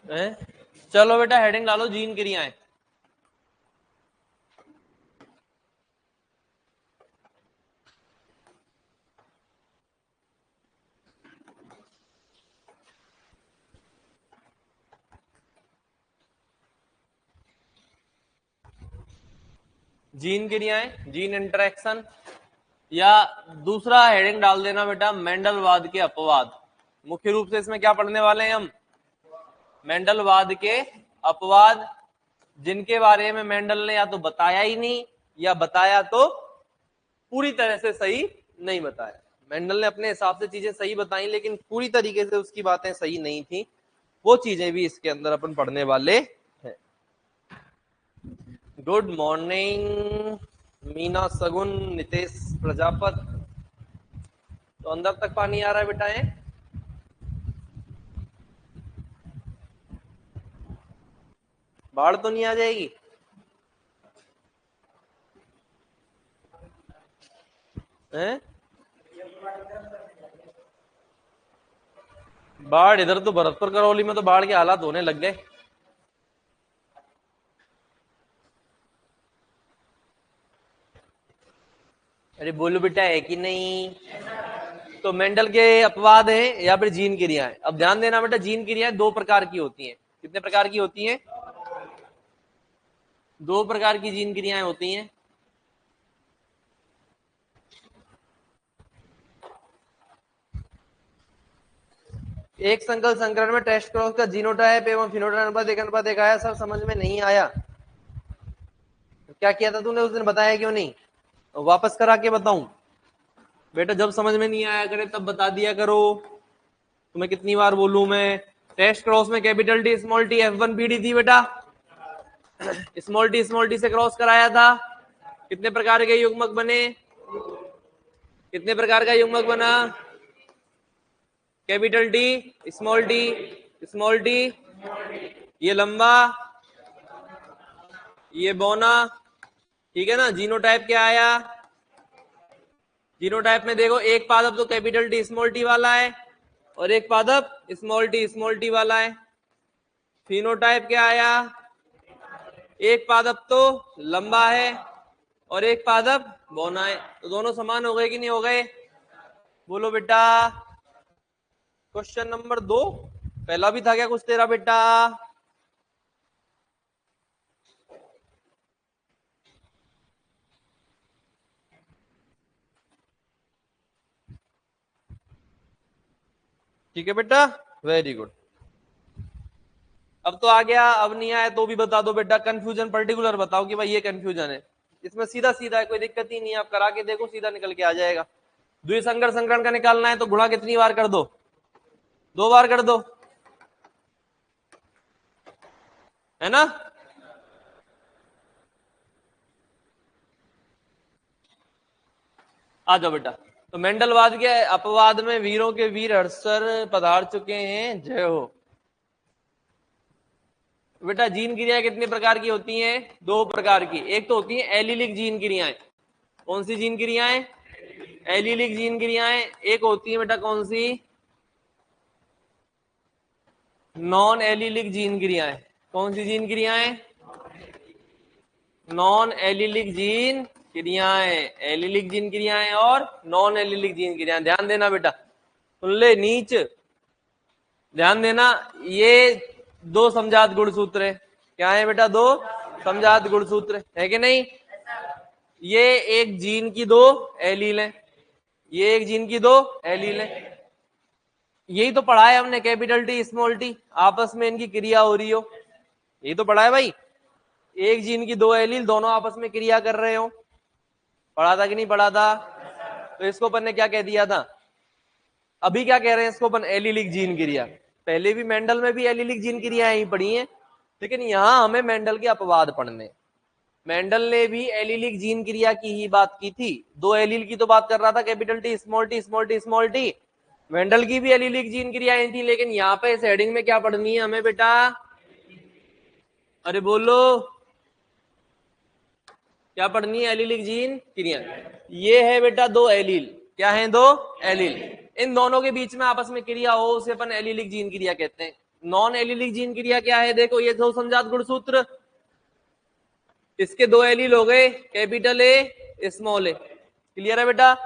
है? चलो बेटा हेडिंग डालो जीन क्रियाएं। जीन क्रियाएं, जीन इंटरेक्शन, या दूसरा हेडिंग डाल देना बेटा मेंडलवाद के अपवाद। मुख्य रूप से इसमें क्या पढ़ने वाले हैं हम? मेंडलवाद के अपवाद, जिनके बारे में मेंडल ने या तो बताया ही नहीं या बताया तो पूरी तरह से सही नहीं बताया। मेंडल ने अपने हिसाब से चीजें सही बताई लेकिन पूरी तरीके से उसकी बातें सही नहीं थी। वो चीजें भी इसके अंदर अपन पढ़ने वाले हैं। गुड मॉर्निंग मीना सगुन नितेश प्रजापत। तो अंदर तक पानी आ रहा है बेटा? है बाढ़ तो नहीं आ जाएगी? हैं? बाढ़ इधर तो भरतपुर करौली में तो बाढ़ के हालात होने लग गए। अरे बोलो बेटा, है कि नहीं? तो मेंडल के अपवाद हैं या फिर जीन क्रियाएं। अब ध्यान देना बेटा, जीन क्रियाएं दो प्रकार की होती हैं। कितने प्रकार की होती हैं? दो प्रकार की जीन क्रियाएं होती हैं। एक संकल संकरण में टेस्ट क्रॉस का जीनोटाइप एवं फिनोटाइप अनुपात एक अनुपात एक आया। सब समझ में नहीं आया? तो क्या किया था तूने उस दिन, बताया क्यों नहीं? वापस करा के बताऊं? बेटा जब समझ में नहीं आया करे तब बता दिया करो। तुम्हें कितनी बार बोलूं मैं? टेस्ट क्रॉस में capital T small T F1 PD थी बेटा। स्मॉल टी से क्रॉस कराया था। कितने प्रकार के युग्मक बने? कितने प्रकार का युग्मक बना? कैपिटल टी स्मॉल टी, ये लंबा, ये बौना। ठीक है ना? जीनोटाइप क्या आया? जीनोटाइप में देखो, एक पादप तो कैपिटल टी स्मॉल टी वाला है और एक पादप स्मॉल टी वाला है। फिनोटाइप क्या आया? एक पादप तो लंबा है और एक पादप बौना है। तो दोनों समान हो गए कि नहीं हो गए? बोलो बेटा। क्वेश्चन नंबर 2 पहला भी था क्या कुछ तेरा बेटा? ठीक है बेटा, वेरी गुड। अब तो आ गया, अब नहीं आया तो भी बता दो बेटा। कंफ्यूजन पर्टिकुलर बताओ कि भाई ये कंफ्यूजन है। इसमें सीधा सीधा है, कोई दिक्कत ही नहीं है। आप करा के देखो, सीधा निकल के आ जाएगा। द्विसंकर संकरण का निकालना है तो गुणा कितनी बार कर दो? 2 बार कर दो, है ना? आ जाओ बेटा। तो मेंडलवाद के अपवाद में वीरों के वीर हर्षर पधार चुके हैं, जय हो। बेटा जीन क्रियाएं कितने प्रकार की होती हैं? 2 प्रकार की। एक तो होती है एलिलिक जीन क्रियाएं। कौन सी जीन क्रियाएं? एलिलिक जीन क्रियाएं। एक होती है बेटा कौन सी? नॉन एलिलिक जीन क्रियाएं। कौन सी जीन क्रियाएं? नॉन एलिलिक जीन क्रियाएं। एलिलिक जीन क्रियाएं और नॉन एलिलिक जीन क्रियाएं। ध्यान देना बेटा, सुन ले नीच, ध्यान देना। ये 2 समजात गुणसूत्र है। क्या है बेटा? 2 समजात गुणसूत्र है कि नहीं? ये एक जीन की 2 एलील है, ये एक जीन की 2 एलील है। यही तो पढ़ा है हमने, कैपिटल टी स्मॉल टी आपस में इनकी क्रिया हो रही हो। यही तो पढ़ा है भाई। एक जीन की 2 एलील दोनों आपस में क्रिया कर रहे हो। पढ़ा था कि नहीं पढ़ा था? तो इसको अपन ने क्या कह दिया था? अभी क्या कह रहे हैं इसको अपन? एलिलिक जीन क्रिया। पहले भी मेंडल में भी एलिलिक जीन क्रियाएं ही पढ़ी हैं, लेकिन यहां हमें मेंडल के अपवाद पढ़ने। मेंडल ने भी एलिलिक जीन क्रिया की ही बात की थी। 2 एलिल की तो बात कर रहा था, capital T small T small T small T. Mendel की भी एलिलिक जीन क्रियाएं थी, लेकिन यहाँ पे इस हेडिंग में क्या पढ़नी है हमें बेटा? अरे बोलो, क्या पढ़नी है? एलिलिक जीन क्रिया। ये है बेटा 2 एलील। क्या है? 2 एलील। इन दोनों के बीच में आपस में क्रिया हो उसे अपन एलिलिक जीन क्रिया कहते हैं। नॉन एलिलिक जीन क्रिया क्या है? देखो ये दो समजात गुणसूत्र, इसके दो एलील हो गए, capital A small A. Clear है बेटा?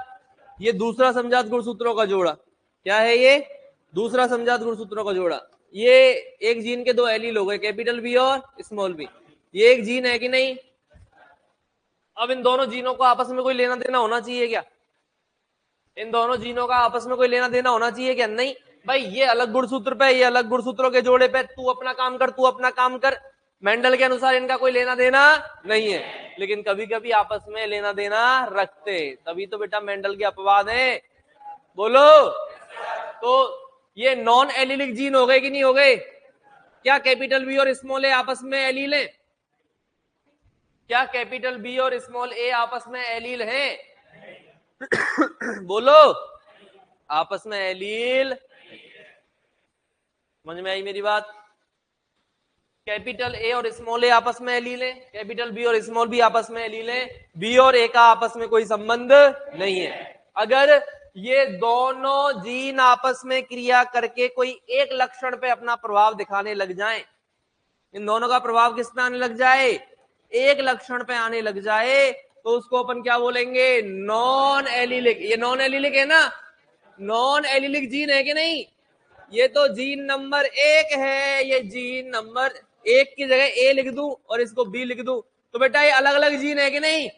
ये दूसरा समजात गुणसूत्रों का जोड़ा क्या है? ये दूसरा समजात गुणसूत्रों का जोड़ा। ये एक जीन के दो एलील हो गए, कैपिटल बी और स्मॉल बी। ये एक जीन है कि नहीं? अब इन दोनों जीनों को आपस में कोई लेना देना होना चाहिए क्या? इन दोनों जीनों का आपस में कोई लेना देना होना चाहिए क्या? नहीं भाई, ये अलग गुणसूत्र पे, ये अलग गुणसूत्रों के जोड़े पे, तू अपना काम कर, तू अपना काम कर। मेंडल के अनुसार इनका कोई लेना देना नहीं है, लेकिन कभी कभी आपस में लेना देना रखते, तभी तो बेटा मेंडल के अपवाद है। बोलो। तो ये नॉन एलिलिक जीन हो गए कि नहीं हो गए? क्या कैपिटल बी और स्मॉल ए आपस में एलील है? क्या कैपिटल बी और स्मॉल ए आपस में एलील है? बोलो। आपस में एलील। समझ में आई मेरी बात? कैपिटल ए और स्मॉल ए आपस में एलील है, कैपिटल बी और स्मॉल बी आपस में एलील है, बी और ए का आपस में कोई संबंध नहीं है। अगर ये दोनों जीन आपस में क्रिया करके कोई एक लक्षण पे अपना प्रभाव दिखाने लग जाएं, इन दोनों का प्रभाव किस पे आने लग जाए? एक लक्षण पे आने लग जाए, तो उसको अपन क्या बोलेंगे? Non allylic. ये नॉन एलिलिक है ना? नॉन एलिलिक जीन है कि नहीं? ये तो जीन नंबर 1 है। ये जीन नंबर 1 की जगह ए लिख दूं और इसको बी लिख दूं, तो बेटा ये अलग अलग जीन है कि नहीं?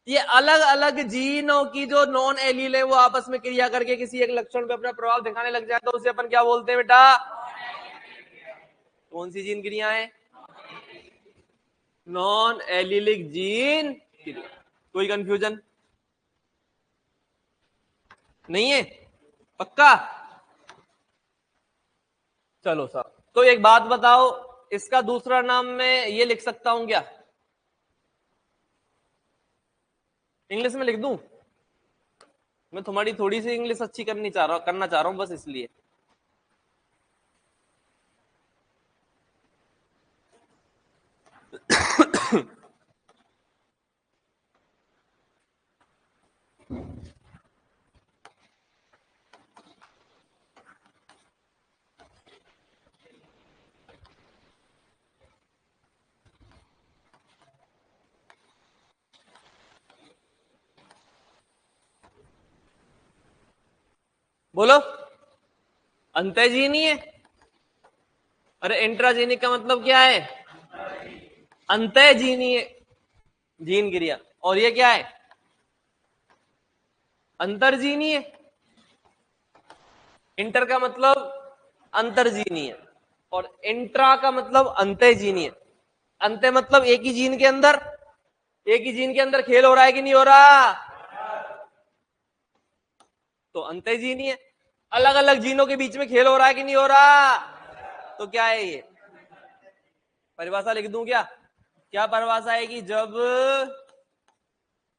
ये अलग अलग जीनों की जो नॉन एलील है वो आपस में क्रिया करके किसी एक लक्षण पे अपना प्रभाव दिखाने लग जाए, तो उसे अपन क्या बोलते हैं बेटा? कौन सी जीन क्रिया है? नॉन एलिलिक जीन क्रिया। कोई कंफ्यूजन नहीं है? पक्का? चलो साहब, तो एक बात बताओ, इसका दूसरा नाम मैं ये लिख सकता हूं क्या? इंग्लिश में लिख दूं? मैं तुम्हारी थोड़ी सी इंग्लिश अच्छी करना चाह रहा हूं बस इसलिए। बोलो। अंतःजीनी है। अरे इंट्राजीनिक का मतलब क्या है? अंतःजीनी जीन क्रिया। और ये क्या है? अंतर्जीनी है। इंटर का मतलब अंतर्जीनी है और इंट्रा का मतलब अंतःजीनी है। अंत्य मतलब एक ही जीन के अंदर, एक ही जीन के अंदर खेल हो रहा है कि नहीं हो रहा? तो अंतःजीनी है। अलग अलग जीनों के बीच में खेल हो रहा है कि नहीं हो रहा? तो क्या है ये? परिभाषा लिख दूं क्या? क्या परिभाषा है कि जब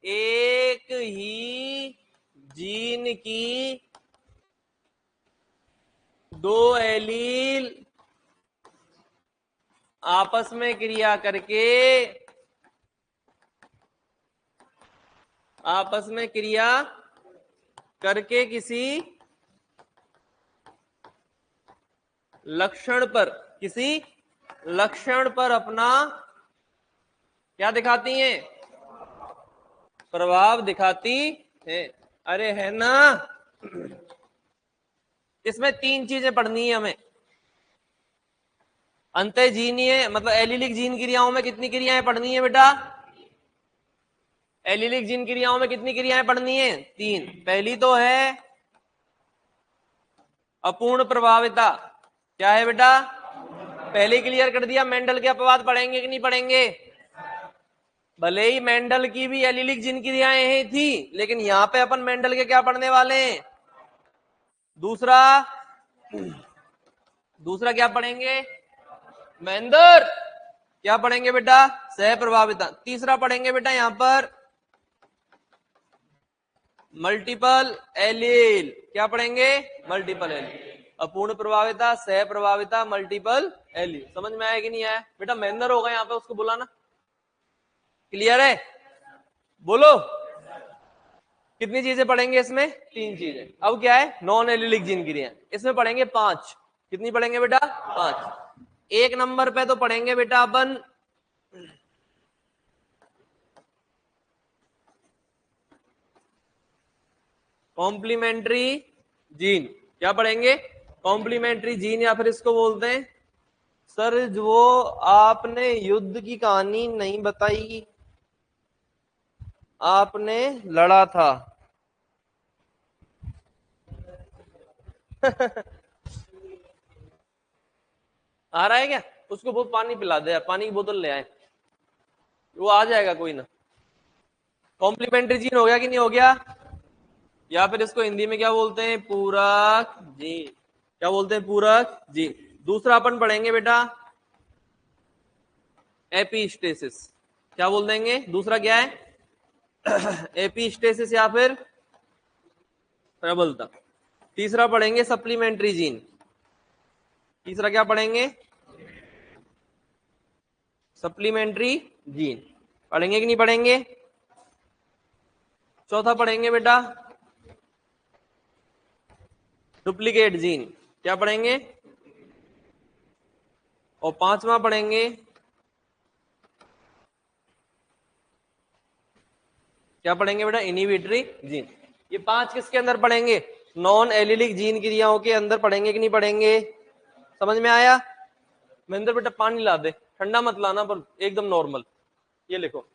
एक ही जीन की दो एलील आपस में क्रिया करके किसी लक्षण पर अपना क्या दिखाती हैं? प्रभाव दिखाती है। अरे है ना? इसमें तीन चीजें पढ़नी है हमें। अंतःजीनीय मतलब एलिलिक जीन क्रियाओं में कितनी क्रियाएं पढ़नी है बेटा? एलिलिक जीन क्रियाओं में कितनी क्रियाएं पढ़नी है? 3। पहली तो है अपूर्ण प्रभाविता। क्या है बेटा? पहले क्लियर कर दिया। मेंडल के अपवाद पढ़ेंगे कि नहीं पढ़ेंगे? भले ही मेंडल की भी एलिलिक जीन क्रियाएं हैं थी, लेकिन यहां पे अपन मेंडल के क्या पढ़ने वाले हैं? दूसरा क्या पढ़ेंगे? महेंद्र क्या पढ़ेंगे बेटा? सह प्रभाविता। तीसरा पढ़ेंगे बेटा यहां पर मल्टीपल एलील। क्या पढ़ेंगे? Multiple allele. अपूर्ण प्रभाविता, सह प्रभाविता, मल्टीपल एलील। समझ में आया कि नहीं आया? बेटा महेंद्र होगा यहां पे, उसको बुलाना। क्लियर है? बोलो। कितनी चीजें पढ़ेंगे इसमें? 3 चीजें। अब क्या है? नॉन एलिलिक जीन क्रिया, इसमें पढ़ेंगे 5। कितनी पढ़ेंगे बेटा? 5। 1 नंबर पे तो पढ़ेंगे बेटा अपन कॉम्प्लीमेंट्री जीन। क्या पढ़ेंगे? कॉम्प्लीमेंट्री जीन, या फिर इसको बोलते हैं सर जो आपने युद्ध की कहानी नहीं बताई, आपने लड़ा था। आ रहा है क्या? उसको बहुत पानी पिला दे, पानी की बोतल ले आए, वो आ जाएगा कोई ना। कॉम्प्लीमेंट्री जीन हो गया कि नहीं हो गया? या फिर इसको हिंदी में क्या बोलते हैं? पूरक जीन। क्या बोलते हैं? पूरक जीन। दूसरा अपन पढ़ेंगे बेटा एपिस्टेसिस। क्या बोल देंगे? दूसरा क्या है? एपिस्टेसिस या फिर प्रबलता। तीसरा पढ़ेंगे सप्लीमेंट्री जीन। तीसरा क्या पढ़ेंगे? Supplementary gene. पढ़ेंगे कि नहीं पढ़ेंगे? चौथा पढ़ेंगे बेटा डुप्लीकेट जीन। क्या पढ़ेंगे? और पांचवा पढ़ेंगे क्या पढ़ेंगे बेटा? Inhibitory gene. ये 5 किसके अंदर पढ़ेंगे? नॉन एलिलिक जीन क्रियाओं के अंदर पढ़ेंगे कि नहीं पढ़ेंगे? समझ में आया? महेंद्र बेटा पानी ला दे, ठंडा मत लाना पर एकदम नॉर्मल। ये लिखो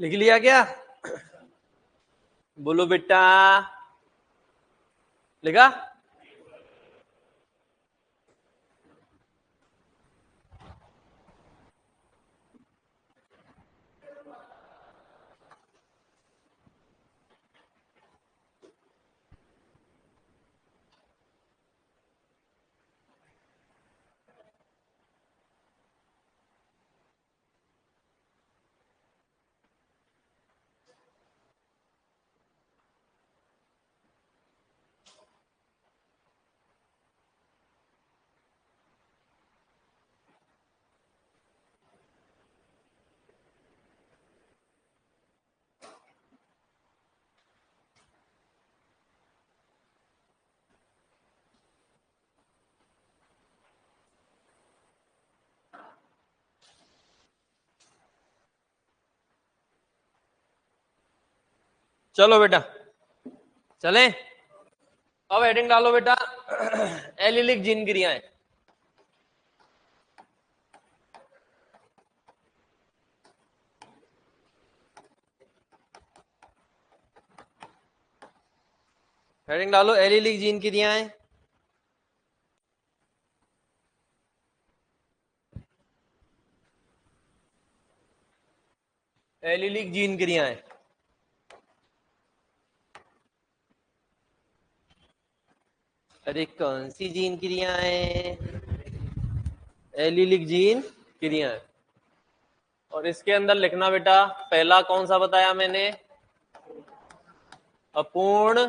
लिख लिया क्या? बोलो बेटा, लिखा? चलो बेटा चलें। अब हेडिंग डालो बेटा, एलिलिक जीन क्रियाएं। हेडिंग डालो, एलिलिक जीन क्रियाएं। एलिलिक जीन क्रियाएं। अरे कौन सी जीन क्रियाएं? एलिलिक जीन क्रियाएं। और इसके अंदर लिखना बेटा, पहला कौन सा बताया मैंने? अपूर्ण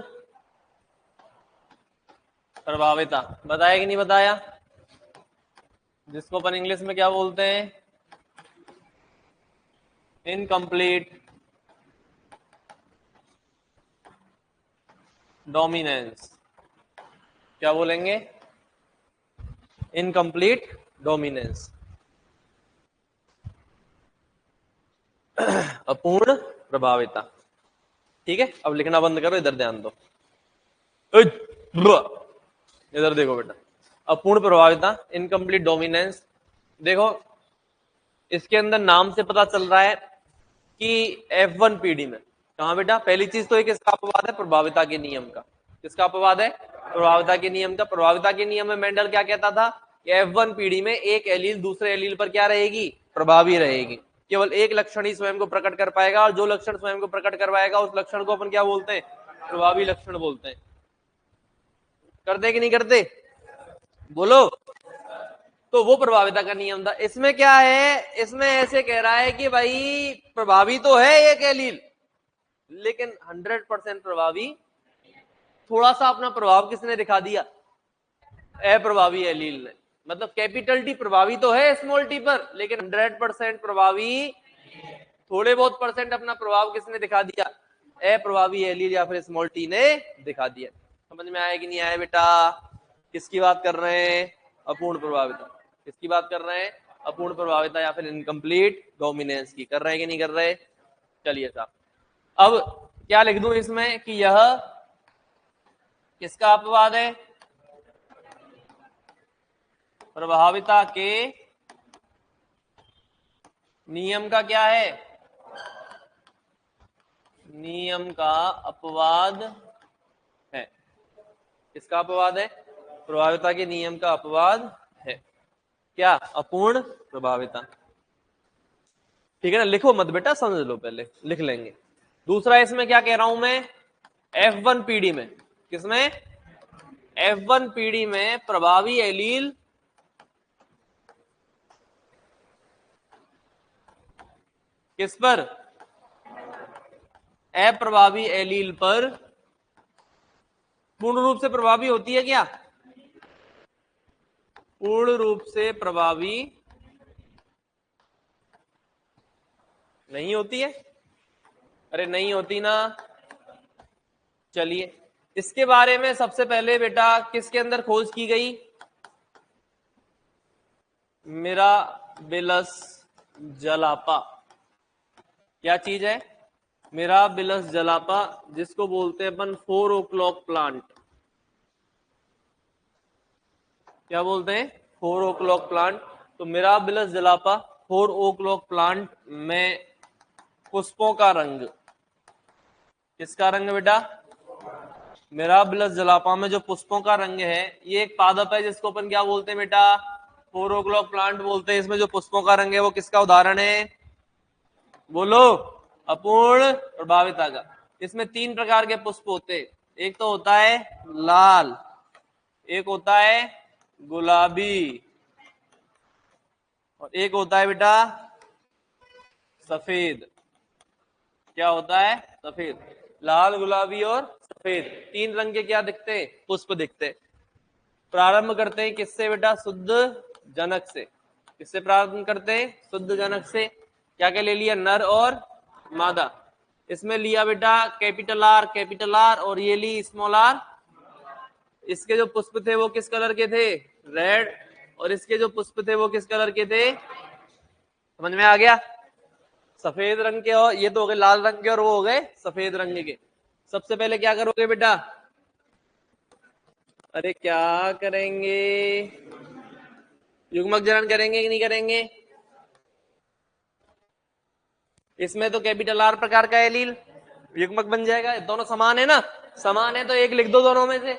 प्रभाविता। बताया कि नहीं बताया? जिसको अपन इंग्लिश में क्या बोलते हैं? Incomplete dominance. क्या बोलेंगे? इनकम्प्लीट डोमिनेंस, अपूर्ण प्रभाविता। ठीक है, अब लिखना बंद करो, इधर ध्यान दो। इधर देखो बेटा, अपूर्ण प्रभाविता, इनकम्प्लीट डोमिनेंस। देखो इसके अंदर नाम से पता चल रहा है कि F1 पीढ़ी में, कहा बेटा? पहली चीज तो एक किसका अपवाद है? प्रभाविता के नियम का। किसका अपवाद है? प्रभाविता के नियम का। प्रभाविता के नियम में मेंडल क्या कहता था कि F1 पीढ़ी में एक एलील दूसरे एलील पर क्या रहेगी? प्रभावी रहेगी। केवल एक लक्षण ही स्वयं को प्रकट कर पाएगा, और जो लक्षण स्वयं को प्रकट करवाएगा उस लक्षण को अपन क्या बोलते हैं? प्रभावी लक्षण बोलते हैं। करते कि नहीं करते? बोलो। तो वो प्रभाविता का नियम था। इसमें क्या है? इसमें ऐसे कह रहा है कि भाई प्रभावी तो है एक एलील, लेकिन 100% प्रभावी, थोड़ा सा अपना प्रभाव किसने दिखा दिया? अप्रभावी एलील ने। मतलब कैपिटल टी प्रभावी तो है स्मॉल टी पर, लेकिन 100% प्रभावी, थोड़े बहुत परसेंट अपना प्रभाव किसने दिखा दिया? अप्रभावी एलील या फिर स्मॉल टी ने दिखा दिया। समझ में आया कि नहीं आया बेटा? किसकी बात कर रहे हैं? अपूर्ण प्रभाविता। किसकी बात कर रहे हैं? अपूर्ण प्रभाविता या फिर इनकम्प्लीट डोमिनेंस की। कर रहे हैं कि नहीं कर रहे? चलिए साहब, अब क्या लिख दूं इसमें कि यह किसका अपवाद है? प्रभाविता के नियम का क्या है? नियम का अपवाद है। किसका अपवाद है? प्रभाविता के नियम का अपवाद है। क्या? अपूर्ण प्रभाविता। ठीक है ना? लिखो मत बेटा, समझ लो, पहले लिख लेंगे। दूसरा इसमें क्या कह रहा हूं मैं? F1 पीढ़ी में, किसमें? F1 पीढ़ी में प्रभावी एलील किस पर? अप्रभावी एलील पर पूर्ण रूप से प्रभावी होती है क्या? पूर्ण रूप से प्रभावी नहीं होती है। अरे नहीं होती ना। चलिए, इसके बारे में सबसे पहले बेटा किसके अंदर खोज की गई? मिराबिलस जलापा। क्या चीज है? मिराबिलस जलापा, जिसको बोलते हैं अपन 4 o'clock प्लांट। क्या बोलते हैं? 4 o'clock प्लांट। तो मिराबिलस जलापा 4 o'clock प्लांट में पुष्पों का रंग। किसका रंग बेटा? मिराबिलस जलापा में जो पुष्पों का रंग है, ये एक पादप है जिसको अपन क्या बोलते हैं बेटा? फोरोग्लोक प्लांट बोलते हैं। इसमें जो पुष्पों का रंग है वो किसका उदाहरण है? बोलो। अपूर्ण प्रभाविता का। इसमें 3 प्रकार के पुष्प होते हैं। एक तो होता है लाल, एक होता है गुलाबी, और एक होता है बेटा सफेद। क्या होता है? सफेद। लाल, गुलाबी और सफेद, 3 रंग के क्या दिखते हैं? पुष्प दिखते हैं। प्रारंभ करते हैं किससे बेटा? शुद्ध जनक से। किससे प्रारंभ करते हैं? शुद्ध जनक से। क्या क्या ले लिया? नर और मादा। इसमें लिया बेटा कैपिटल आर, और ये ली स्मॉल आर। इसके जो पुष्प थे वो किस कलर के थे? रेड। और इसके जो पुष्प थे वो किस कलर के थे? समझ में आ गया? सफेद रंग के। और ये तो हो गए लाल रंग के, और वो हो गए सफेद रंग के। सबसे पहले क्या करोगे बेटा? अरे क्या करेंगे? युग्मक जनन करेंगे कि नहीं करेंगे? इसमें तो कैपिटल आर प्रकार का एलील युग्मक बन जाएगा। दोनों समान है ना? समान है तो एक लिख दो, दोनों में से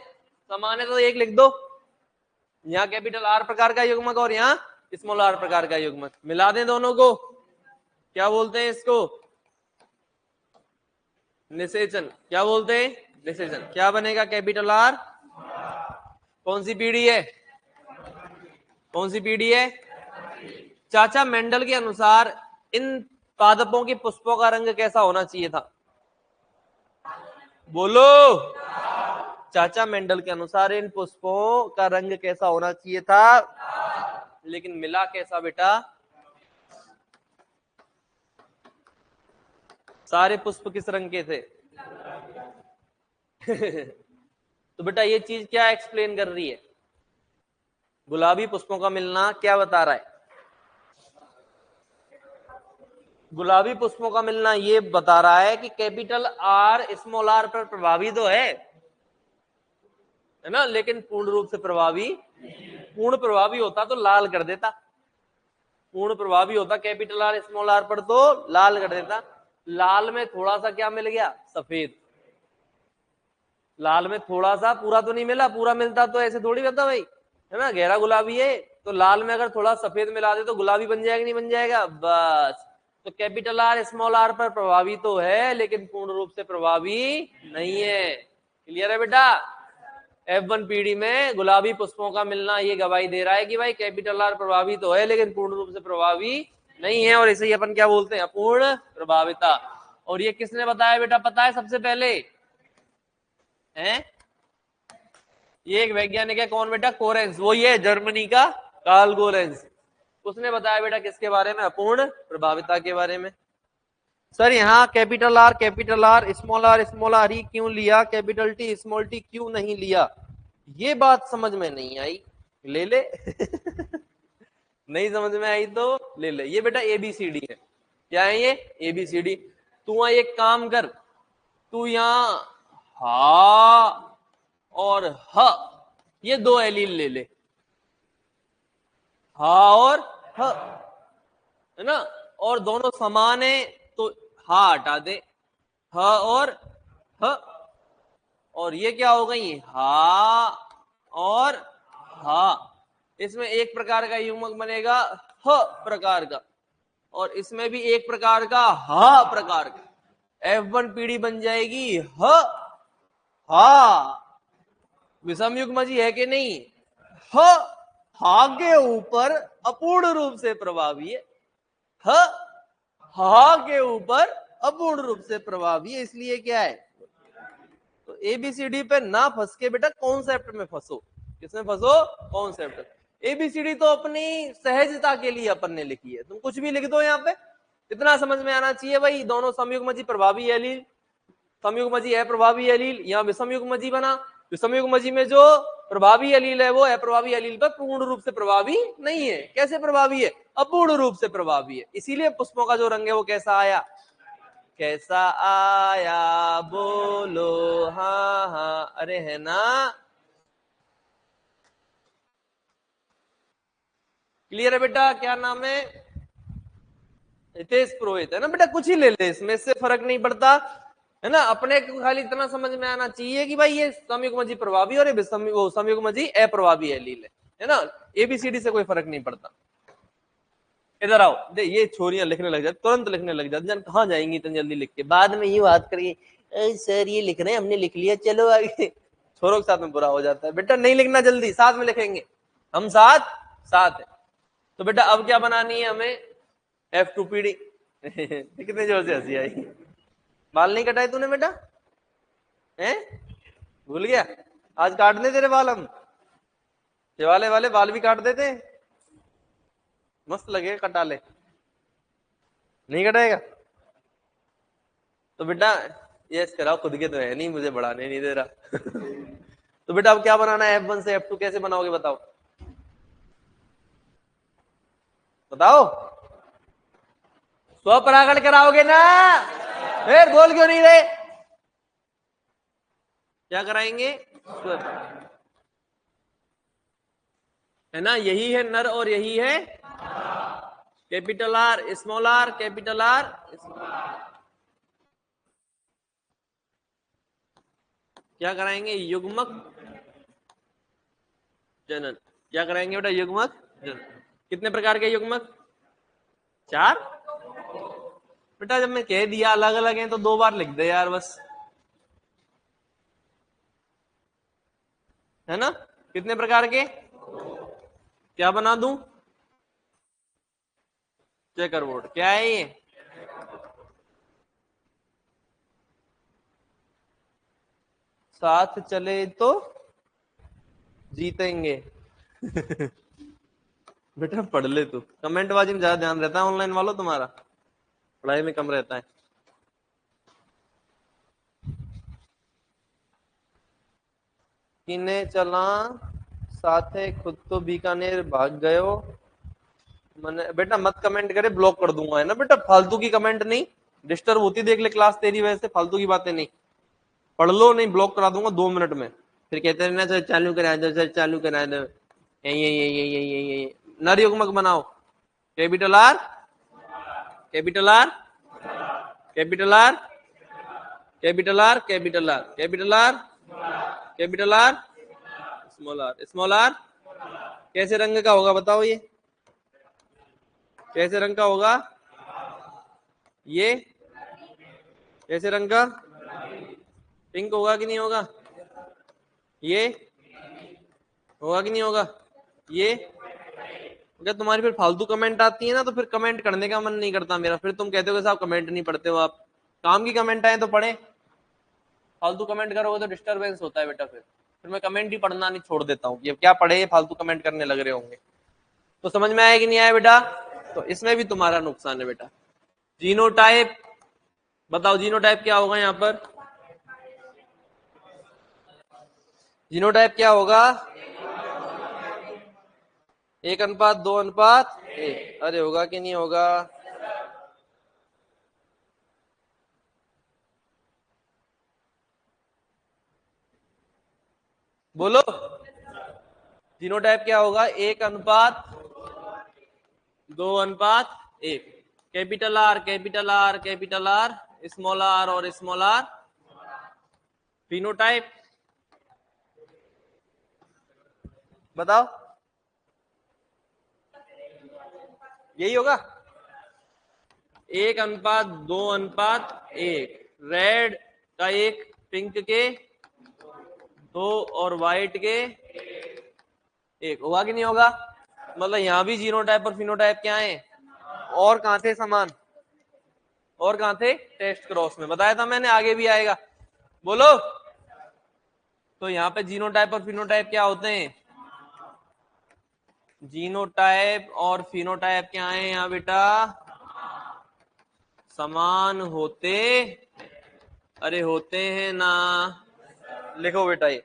समान है तो एक लिख दो। यहाँ कैपिटल आर प्रकार का युग्मक और यहाँ स्मॉल आर प्रकार का युग्मक, मिला दें दोनों को। क्या बोलते हैं इसको? निषेचन। क्या बोलते हैं? निषेचन। क्या बनेगा? Capital R. कौन सी पीढ़ी है? कौन सी पीढ़ी है? चाचा मेंडल के अनुसार इन पादपों के पुष्पों का रंग कैसा होना चाहिए था? बोलो। चाचा मेंडल के अनुसार इन पुष्पों का रंग कैसा होना चाहिए था? लेकिन मिला कैसा बेटा? सारे पुष्प किस रंग के थे? तो बेटा ये चीज क्या एक्सप्लेन कर रही है? गुलाबी पुष्पों का मिलना क्या बता रहा है? गुलाबी पुष्पों का मिलना ये बता रहा है कि कैपिटल आर स्मॉल आर पर प्रभावी तो है ना, लेकिन पूर्ण रूप से प्रभावी। पूर्ण प्रभावी होता तो लाल कर देता। पूर्ण प्रभावी होता कैपिटल आर स्मॉल आर पर तो लाल कर देता। लाल में थोड़ा सा क्या मिल गया? सफेद। लाल में थोड़ा सा, पूरा तो नहीं मिला। पूरा मिलता तो ऐसे थोड़ी रहता भाई, है ना? गहरा गुलाबी है तो लाल में अगर थोड़ा सफेद मिला दे तो गुलाबी बन जाएगा नहीं बन जाएगा? बस। तो कैपिटल आर स्मॉल आर पर प्रभावी तो है लेकिन पूर्ण रूप से प्रभावी नहीं है। क्लियर है बेटा? F1 पीढ़ी में गुलाबी पुष्पों का मिलना ये गवाही दे रहा है कि भाई कैपिटल आर प्रभावी तो है लेकिन पूर्ण रूप से प्रभावी नहीं है, और इसे ही अपन क्या बोलते हैं? अपूर्ण प्रभाविता। और ये किसने बताया बेटा? पता है सबसे पहले? हैं? ये एक वैज्ञानिक है। कौन बेटा? कोरेंस। वो ये जर्मनी का कार्ल कोरेंस। उसने बताया बेटा किसके बारे में? अपूर्ण प्रभाविता के बारे में। सर यहाँ कैपिटल आर स्मॉल आर ही क्यों लिया? कैपिटल टी स्मॉल टी क्यों नहीं लिया? ये बात समझ में नहीं आई, ले ले। नहीं समझ में आई तो ले ले। ये बेटा एबीसीडी है। क्या है ये? एबीसीडी। तू वहां एक काम कर, तू यहाँ हा और ह, ये 2 एलील ले ले। हा और ह, है ना? और दोनों समान है तो हा हटा दे। ह और ह, और ये क्या हो गई? हा और हा। इसमें एक प्रकार का युग्मक बनेगा ह प्रकार का, और इसमें भी एक प्रकार का हा प्रकार का। F1 पीढ़ी बन जाएगी ह हा। विषम युग्मजी है कि नहीं? ह हा के ऊपर अपूर्ण रूप से प्रभावी है। ह हा के ऊपर अपूर्ण रूप से प्रभावी है। इसलिए क्या है? तो एबीसीडी पे ना फंस के बेटा कॉन्सेप्ट में फंसो। किसमें फंसो? कॉन्सेप्ट। एबीसीडी तो अपनी सहजता के लिए अपन ने लिखी है, तुम कुछ भी लिख दो यहाँ पे, इतना समझ में आना चाहिए भाई दोनों समयुग्मजी प्रभावी एलील, समयुग्मजी अप्रभावी एलील। यहाँ विषमयुग्मजी बना, विषमयुग्मजी में जो प्रभावी एलील है वो अप्रभावी एलील पर पूर्ण रूप से प्रभावी नहीं है। कैसे प्रभावी है? अपूर्ण रूप से प्रभावी है। इसीलिए पुष्पों का जो रंग है वो कैसा आया? कैसा आया? बोलो हाँ हाँ। अरे है ना? क्लियर है बेटा? क्या नाम है? हितेश पुरोहित, है ना बेटा, कुछ ही ले ले, इसमें से फर्क नहीं पड़ता, है ना। अपने को खाली इतना समझ में आना चाहिए कि भाई ये संयुग्मजी प्रभावी और ये वो संयुग्मजी अप्रभावी एलील है ना। एबीसीडी से कोई फर्क नहीं पड़ता। इधर आओ, दे ये छोरियां लिखने लग जाती, तुरंत लिखने लग जाती, जान कहाँ जाएंगी इतनी जल्दी लिख के, बाद में ये बात करिए सर ये लिख रहे हैं, हमने लिख लिया चलो आगे। छोरों के साथ में बुरा हो जाता है। बेटा नहीं लिखना, जल्दी साथ में लिखेंगे, हम साथ साथ है। तो बेटा अब क्या बनानी है हमें, F2PD। कितने जोर से हंसी आई। बाल नहीं कटाए तूने बेटा, हैं, भूल गया, आज काट दे तेरे बाल, हम शिवालय वाले बाल भी काट देते, मस्त लगे, कटा ले। नहीं कटाएगा तो बेटा यस कराओ, खुद के तो है नहीं, मुझे बढ़ाने नहीं दे रहा। तो बेटा अब क्या बनाना है, F1 से F2 कैसे बनाओगे बताओ, बताओ। स्वपरागण कराओगे ना, फिर बोल क्यों नहीं रहे, क्या कराएंगे, है ना, यही है नर और यही है capital R small R, capital R. क्या कराएंगे, युग्मक जनन। क्या कराएंगे बेटा, युग्मक जनन। कितने प्रकार के युग्मक, 4। बेटा जब मैं कह दिया अलग अलग हैं तो 2 बार लिख दे यार बस, है ना। कितने प्रकार के, क्या बना दूं, चेकर बोर्ड, क्या है ये, साथ चले तो जीतेंगे। बेटा पढ़ ले तू, कमेंट बाजी में ज्यादा ध्यान रहता है ऑनलाइन वालों तुम्हारा, पढ़ाई में कम रहता है। किने चला साथे खुद तो बीकानेर भाग गयो, मैंने बेटा मत कमेंट करे, ब्लॉक कर दूंगा, है ना बेटा, फालतू की कमेंट नहीं, डिस्टर्ब होती देख ले क्लास तेरी वजह से, फालतू की बातें नहीं, पढ़ लो, नहीं ब्लॉक करा दूंगा 2 मिनट में। फिर कहते रहना सर चालू करा दो, सर चालू करा दो, ये नर युग्मक बनाओ, capital R, capital R, capital R, capital R, capital R, capital R, capital R, small R, small R. कैसे रंग का होगा बताओ ये, कैसे रंग का होगा ये, कैसे रंग का, पिंक होगा कि नहीं होगा, ये होगा कि नहीं होगा, ये। अगर तुम्हारी फिर फालतू कमेंट आती है ना तो फिर कमेंट करने का मन नहीं करता मेरा, फिर तुम कहते हो कि साहब कमेंट नहीं पढ़ते हो आप, काम की कमेंट आए तो पढ़े, फालतू कमेंट करोगे तो डिस्टरबेंस होता है बेटा, फिर मैं कमेंट ही पढ़ना नहीं छोड़ देता हूँ, ये क्या पढ़े, फालतू कमेंट करने लग रहे होंगे। तो समझ में आया कि नहीं आया बेटा, तो इसमें भी तुम्हारा नुकसान है बेटा। जीनोटाइप बताओ, जीनोटाइप क्या होगा यहाँ पर, जीनोटाइप क्या होगा, 1:2:1। अरे होगा कि नहीं होगा, बोलो। जीनोटाइप क्या होगा, 1:2:1, capital R, capital R, capital R, small R और स्मॉल आर। फिनोटाइप बताओ, यही होगा, 1:2:1, रेड का 1, पिंक के 2 और व्हाइट के 1, होगा कि नहीं होगा। मतलब यहां भी जीनोटाइप और फिनोटाइप क्या है, और कहां थे समान, और कहां थे, टेस्ट क्रॉस में, बताया था मैंने, आगे भी आएगा, बोलो। तो यहाँ पे जीनोटाइप और फिनोटाइप क्या होते हैं, जीनोटाइप और फिनोटाइप क्या है यहाँ बेटा, समान होते, अरे होते हैं ना, लिखो बेटा ये,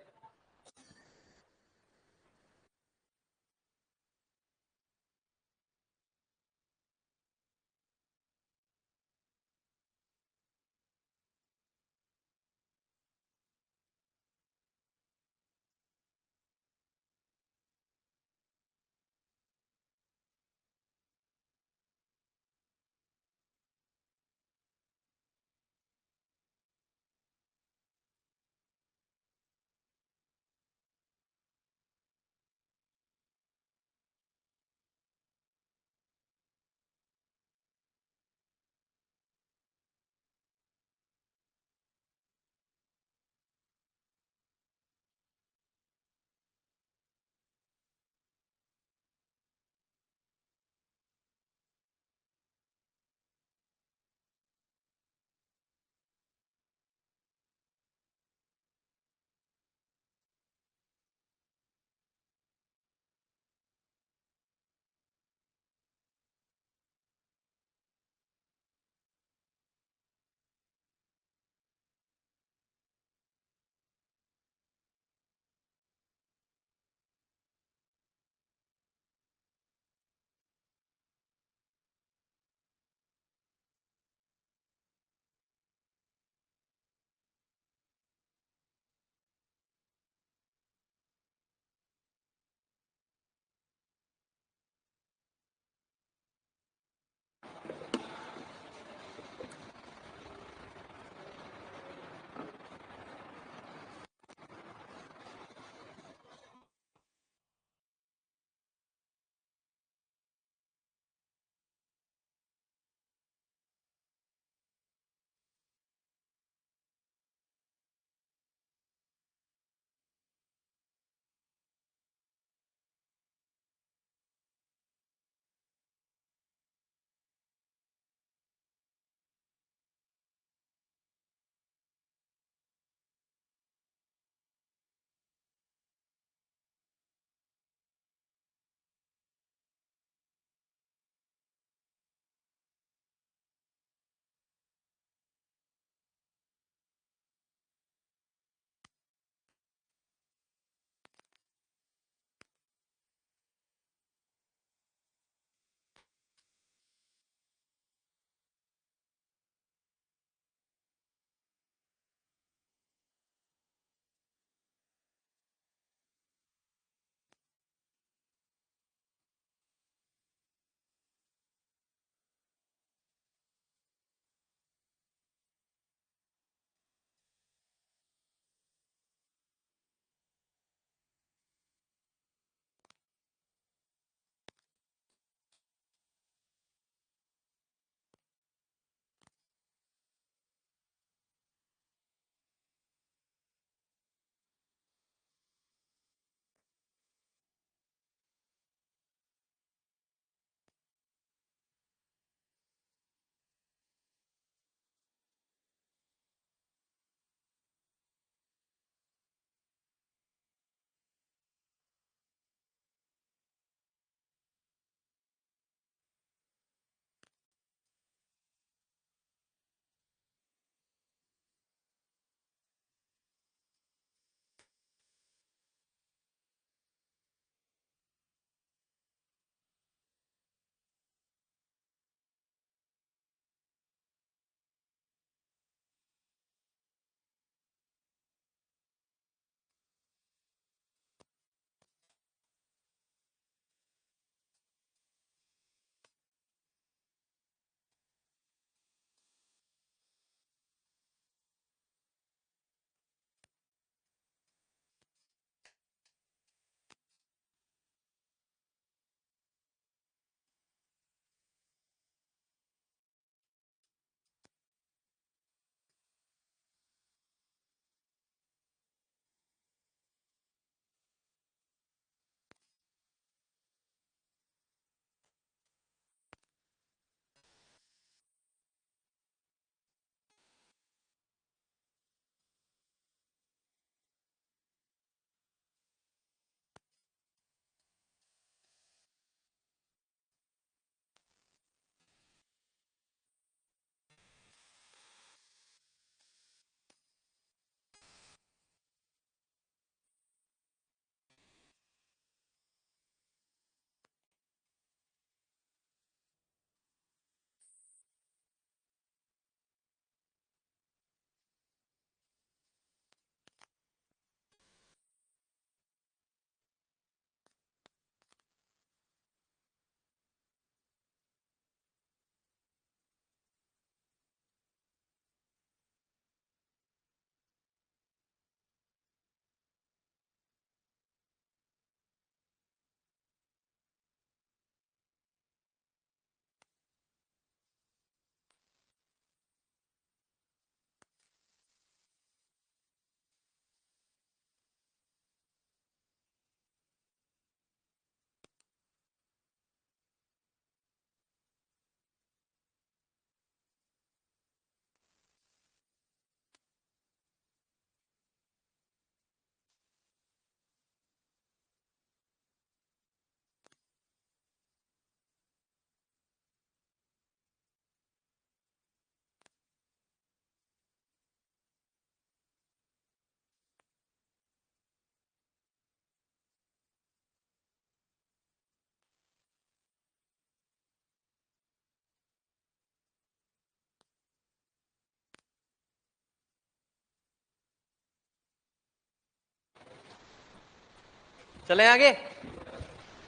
चले आगे।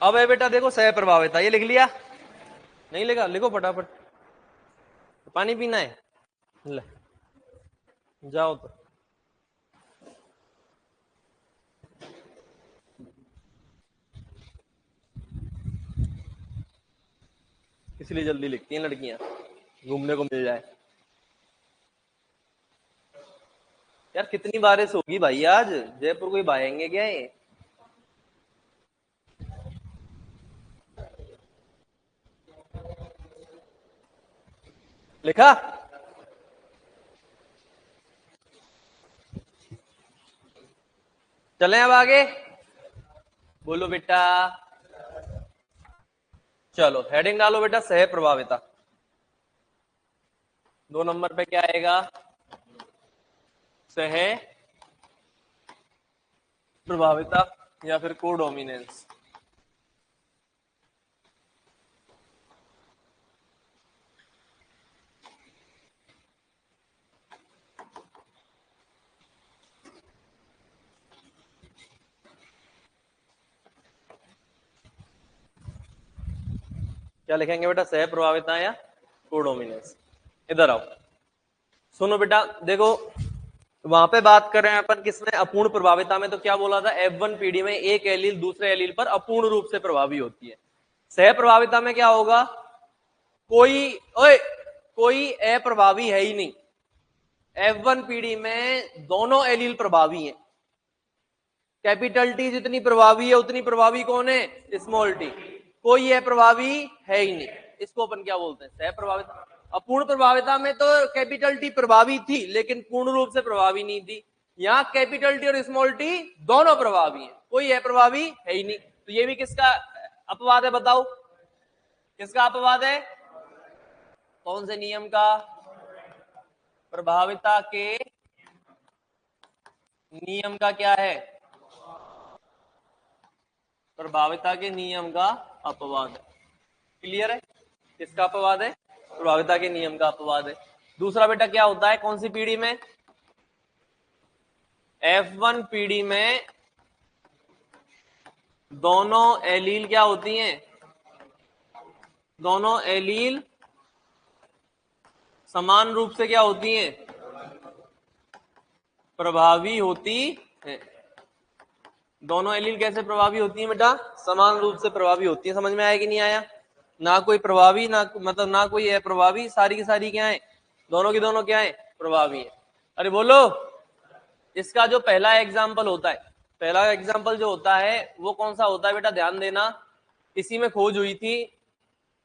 अब है बेटा देखो सह प्रभाविता, ये लिख लिया? नहीं लिखा? लिखो फटाफट। पानी पीना है? ले जाओ तो। इसलिए जल्दी लिखती हैं लड़कियां, घूमने को मिल जाए। यार कितनी बारिश होगी भाई आज, जयपुर कोई भाएंगे क्या ये? लिखा? चलें अब आगे, बोलो बेटा। चलो हेडिंग डालो बेटा, सह प्रभाविता। 2 नंबर पे क्या आएगा? सह प्रभाविता या फिर कोडोमिनेंस। क्या लिखेंगे बेटा, सह प्रभाविता या कोडोमिनेंस? इधर आओ, सुनो बेटा देखो, वहां पे बात कर रहे हैं अपन किसमें, अपूर्ण प्रभाविता में। तो क्या बोला था, F1 पीढ़ी में एक एलील दूसरे एलील पर अपूर्ण रूप से प्रभावी होती है। सह प्रभाविता में क्या होगा, कोई अप्रभावी है ही नहीं। F1 पीढ़ी में दोनों एलील प्रभावी हैं। कैपिटल टी जितनी प्रभावी है उतनी प्रभावी कौन है, स्मॉल टी। कोई अप्रभावी है ही नहीं, इसको अपन क्या बोलते हैं, सह प्रभाविता। अपूर्ण प्रभाविता में तो कैपिटल टी प्रभावी थी लेकिन पूर्ण रूप से प्रभावी नहीं थी। यहाँ कैपिटल टी और स्मॉल टी दोनों प्रभावी हैं, कोई अप्रभावी है ही नहीं। तो ये भी किसका अपवाद है बताओ, किसका अपवाद है? कौन से नियम का? प्रभाविता के नियम का क्या है? प्रभाविता के नियम का अपवाद है। क्लियर है? किसका अपवाद है? प्रभाविता के नियम का अपवाद है। दूसरा बेटा क्या होता है, कौन सी पीढ़ी में? F1 पीढ़ी में दोनों एलील क्या होती हैं, दोनों एलील समान रूप से क्या होती हैं, प्रभावी होती है। दोनों एलील कैसे प्रभावी होती है बेटा, समान रूप से प्रभावी होती है। समझ में आया कि नहीं आया? ना कोई प्रभावी ना मतलब ना कोई अप्रभावी, सारी की सारी क्या है, दोनों की दोनों क्या है, प्रभावी है। अरे बोलो, इसका जो पहला एग्जाम्पल होता है, पहला एग्जाम्पल जो होता है वो कौन सा होता है बेटा, ध्यान देना। इसी में खोज हुई थी,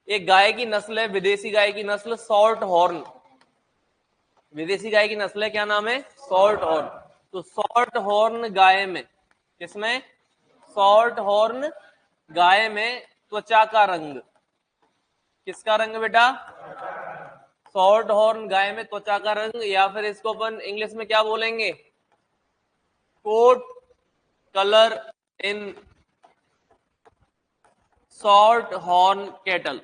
एक गाय की नस्ल है, विदेशी गाय की नस्ल शॉर्ट हॉर्न। विदेशी गाय की नस्ल है, क्या नाम है, शॉर्ट हॉर्न। तो शॉर्ट हॉर्न गाय में, किसमें, शॉर्ट हॉर्न गाय में त्वचा का रंग, किसका रंग बेटा, शॉर्ट हॉर्न गाय में त्वचा का रंग, या फिर इसको अपन इंग्लिश में क्या बोलेंगे, coat colour in short horn cattle.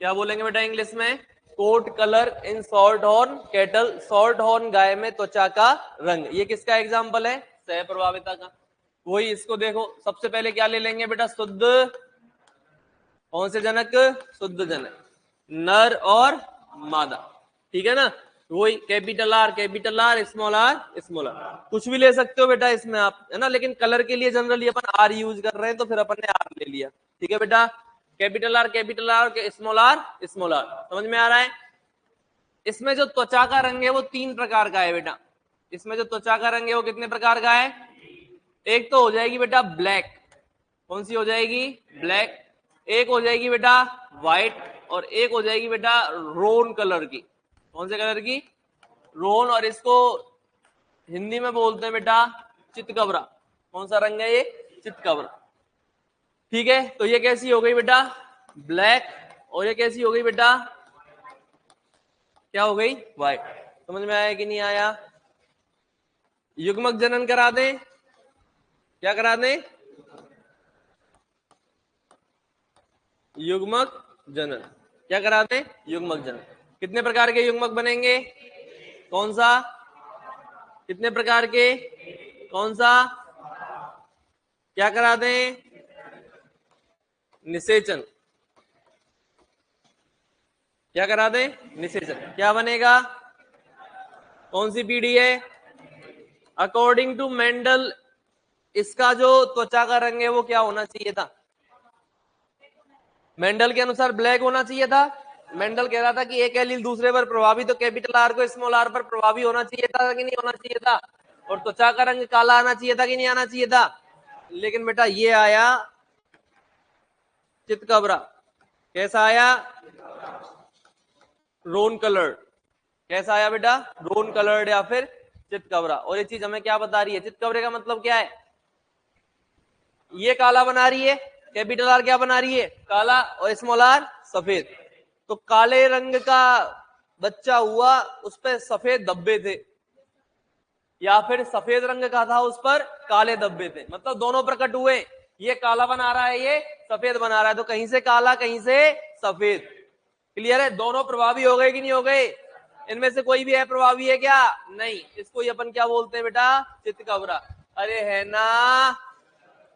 क्या बोलेंगे बेटा इंग्लिश में, coat colour in short horn cattle. Short horn गाय में त्वचा का रंग, ये किसका एग्जाम्पल है, सह प्रभाविता का। वही इसको देखो, सबसे पहले क्या ले लेंगे बेटा, शुद्ध, कौन से जनक, शुद्ध जनक, नर और मादा, ठीक है ना। वही capital R small R small R, कुछ भी ले सकते हो बेटा इसमें आप, है ना। लेकिन कलर के लिए जनरली अपन आर यूज कर रहे हैं तो फिर अपन ने आर ले लिया, ठीक है बेटा। Capital R small R small R, समझ में आ रहा है। इसमें जो त्वचा का रंग है वो 3 प्रकार का है बेटा। इसमें जो त्वचा का रंग है वो कितने प्रकार का है, एक तो हो जाएगी बेटा ब्लैक, कौन सी हो जाएगी, ब्लैक। एक हो जाएगी बेटा व्हाइट, और एक हो जाएगी बेटा रोन कलर की, कौन से कलर की, रोन। और इसको हिंदी में बोलते हैं बेटा चितकबरा। कौन सा रंग है ये, चितकबरा, ठीक है। तो ये कैसी हो गई बेटा, ब्लैक, और ये कैसी हो गई बेटा, क्या हो गई, व्हाइट। समझ में आया कि नहीं आया? युग्मक जनन करा दें, क्या करा दें, युग्मक जनन, क्या करा दें, युग्मक जनन। कितने प्रकार के युग्मक बनेंगे, कौन सा, कितने प्रकार के, कौन सा, क्या करा दें? निषेचन। क्या करा दें? निषेचन। क्या बनेगा? कौन सी पीढ़ी है? अकॉर्डिंग टू मेंडल इसका जो त्वचा का रंग है वो क्या होना चाहिए था? मेंडल के अनुसार ब्लैक होना चाहिए था। मेंडल कह रहा था कि एक एलील दूसरे पर प्रभावी, तो कैपिटल आर को स्मॉल आर पर प्रभावी होना चाहिए था कि नहीं होना चाहिए था? और त्वचा का रंग काला आना चाहिए था कि नहीं आना चाहिए था? लेकिन बेटा ये आया चितकबरा। कैसा आया? रोन कलर्ड। कैसा आया बेटा? रोन कलर्ड या फिर चितकबरा। और ये चीज हमें क्या बता रही है? चितकबरे का मतलब क्या है? ये काला बना रही है, कैपिटल आर क्या बना रही है? काला, और स्मॉल आर सफेद। तो काले रंग का बच्चा हुआ, उस पर सफेद धब्बे थे, या फिर सफेद रंग का था उस पर काले धब्बे थे, मतलब दोनों प्रकट हुए। ये काला बना रहा है, ये सफेद बना रहा है, तो कहीं से काला कहीं से सफेद। क्लियर है? दोनों प्रभावी हो गए कि नहीं हो गए? इनमें से कोई भी है प्रभावी है क्या? नहीं। इसको ही अपन क्या बोलते हैं बेटा? चितकबरा। अरे है ना?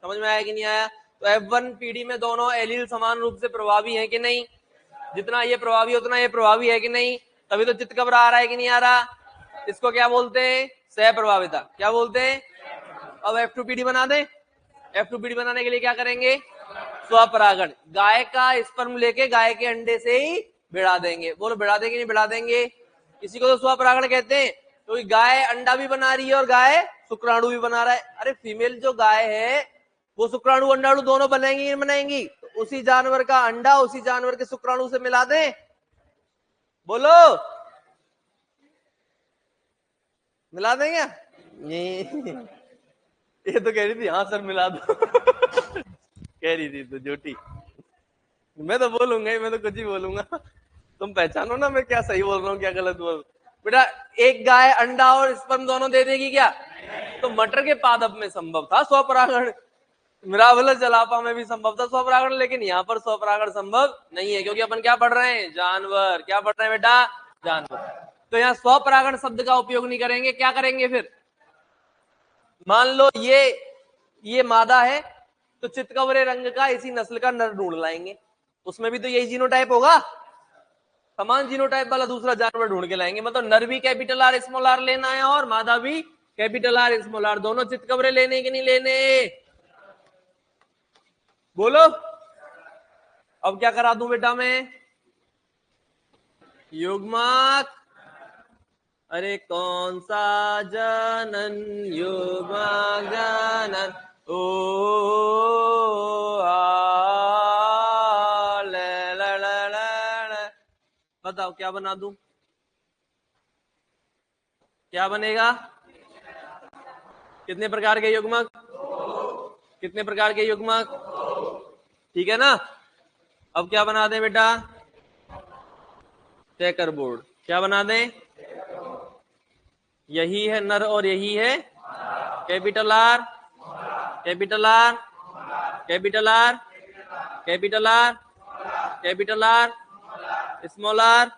समझ में आया कि नहीं आया? तो F1 पीढ़ी में दोनों एलील समान रूप से प्रभावी है कि नहीं? जितना ये प्रभावी उतना ये प्रभावी है कि नहीं? तभी तो चितकबरा आ रहा है कि नहीं आ रहा? इसको क्या बोलते हैं? सह प्रभाविता। क्या बोलते हैं? अब F2 पीढ़ी बना दें। F2 पीढ़ी बनाने के लिए क्या करेंगे? स्वपरागण। गाय का स्पर्म लेके गाय के अंडे से ही भिड़ा देंगे। बोलो भिड़ा देंगे नहीं भिड़ा देंगे? इसी को तो स्वपरागण कहते हैं। तो गाय अंडा भी बना रही है और गाय शुक्राणु भी बना रहा है। अरे फीमेल जो गाय है वो शुक्राणु अंडाणु दोनों बनाएंगी नहीं बनाएंगी? तो उसी जानवर का अंडा उसी जानवर के शुक्राणु से मिला दें। बोलो मिला देंगे? ये तो कह रही थी हाँ सर मिला दो। कह रही थी तो झूठी। मैं तो बोलूंगा ही, मैं तो कुछ ही बोलूंगा। तुम पहचानो ना मैं क्या सही बोल रहा हूँ क्या गलत बोल रहा हूँ। बेटा एक गाय अंडा और स्पर्म दोनों दे देगी क्या? तो मटर के पादप में संभव था स्वपरागण, मिरावल जलापा में भी संभव था स्वपरागण, लेकिन यहाँ पर स्वपरागण संभव नहीं है, क्योंकि अपन क्या पढ़ रहे हैं? जानवर। क्या पढ़ रहे हैं बेटा? जानवर। तो यहाँ स्वपरागण शब्द का उपयोग नहीं करेंगे। क्या करेंगे फिर? मान लो ये मादा है, तो चितकबरे रंग का इसी नस्ल का नर ढूंढ लाएंगे। उसमें भी तो यही जीनोटाइप होगा, समान जीनोटाइप वाला दूसरा जानवर ढूंढ के लाएंगे। मतलब नर भी कैपिटल आर स्मॉल आर लेना है और मादा भी कैपिटल आर स्मॉल आर, दोनों चितकबरे लेने कि नहीं लेने? बोलो। अब क्या करा दूं बेटा मैं? युग्मक। अरे कौन सा जनन युग्मक जनन ओ बताओ क्या बना दूं? क्या बनेगा? कितने प्रकार के युग्मक? कितने प्रकार के युग्मक? ठीक है ना? अब क्या बना दें बेटा? Checker board. क्या बना दें? यही है नर और यही है capital R, capital R, capital R, capital R, capital R, small R.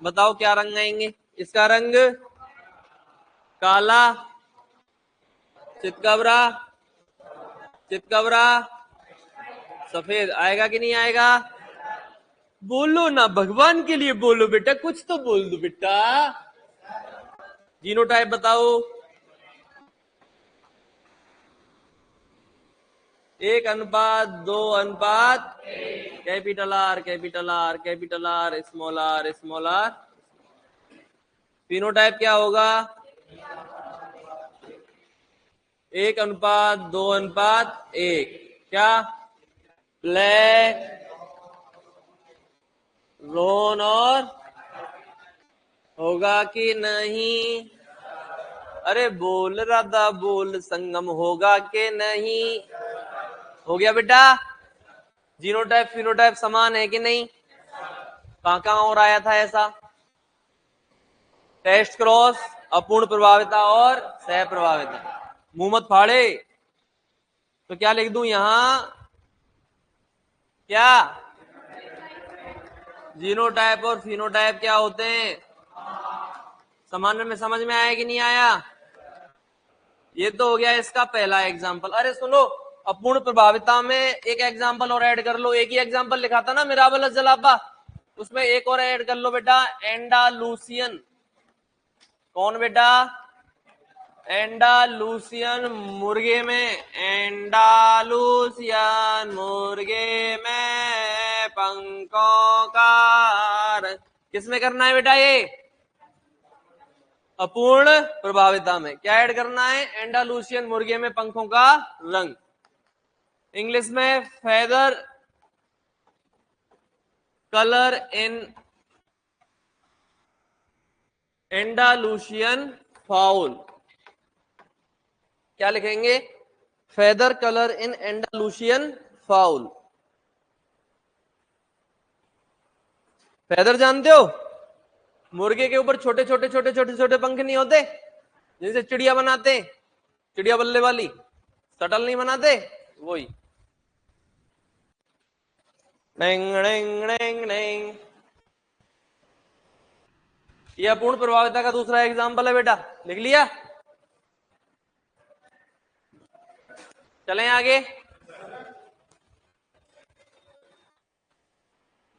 बताओ क्या रंग आएंगे? इसका रंग काला, चितकबरा, चितकबरा, सफेद आएगा कि नहीं आएगा? बोलो ना भगवान के लिए बोलो बेटा, कुछ तो बोल दो बेटा। जीनोटाइप बताओ। 1:2:, capital R, capital R, capital R, small R, small R. Phenotype क्या होगा? 1:2:1। क्या? ब्लैक, रोन और होगा कि नहीं? अरे बोल रहा था बोल, संगम होगा कि नहीं? हो गया बेटा? जीनोटाइप फिनोटाइप समान है कि नहीं? कहां और आया था ऐसा? टेस्ट क्रॉस, अपूर्ण प्रभाविता और सह प्रभाविता। मुंह मत फाड़े। तो क्या लिख दूं यहां? क्या? जीनोटाइप और फिनोटाइप क्या होते हैं? समान में समझ में आया कि नहीं आया? ये तो हो गया इसका पहला एग्जाम्पल। अरे सुनो, अपूर्ण प्रभाविता में एक एग्जाम्पल और ऐड कर लो। एक ही एग्जाम्पल लिखा था ना मिराबल जलाबा, उसमें एक और ऐड कर लो बेटा, एंडालूसियन। कौन बेटा? एंडालूसियन मुर्गे में, एंडालूसियन मुर्गे में पंखों का रंग। किसमें करना है बेटा ये? अपूर्ण प्रभाविता में। क्या ऐड करना है? एंडालूसियन मुर्गे में पंखों का रंग। इंग्लिश में feather colour in Andalusian fowl. क्या लिखेंगे? Feather colour in Andalusian fowl. Feather जानते हो? मुर्गे के ऊपर छोटे छोटे छोटे छोटे छोटे पंख नहीं होते जिनसे चिड़िया बनाते, चिड़िया बल्ले वाली, शटल नहीं बनाते, वही। डेंग डेंग डेंग डेंग। ये अपूर्ण प्रभाविता का दूसरा एग्जाम्पल है बेटा, लिख लिया? चलें आगे।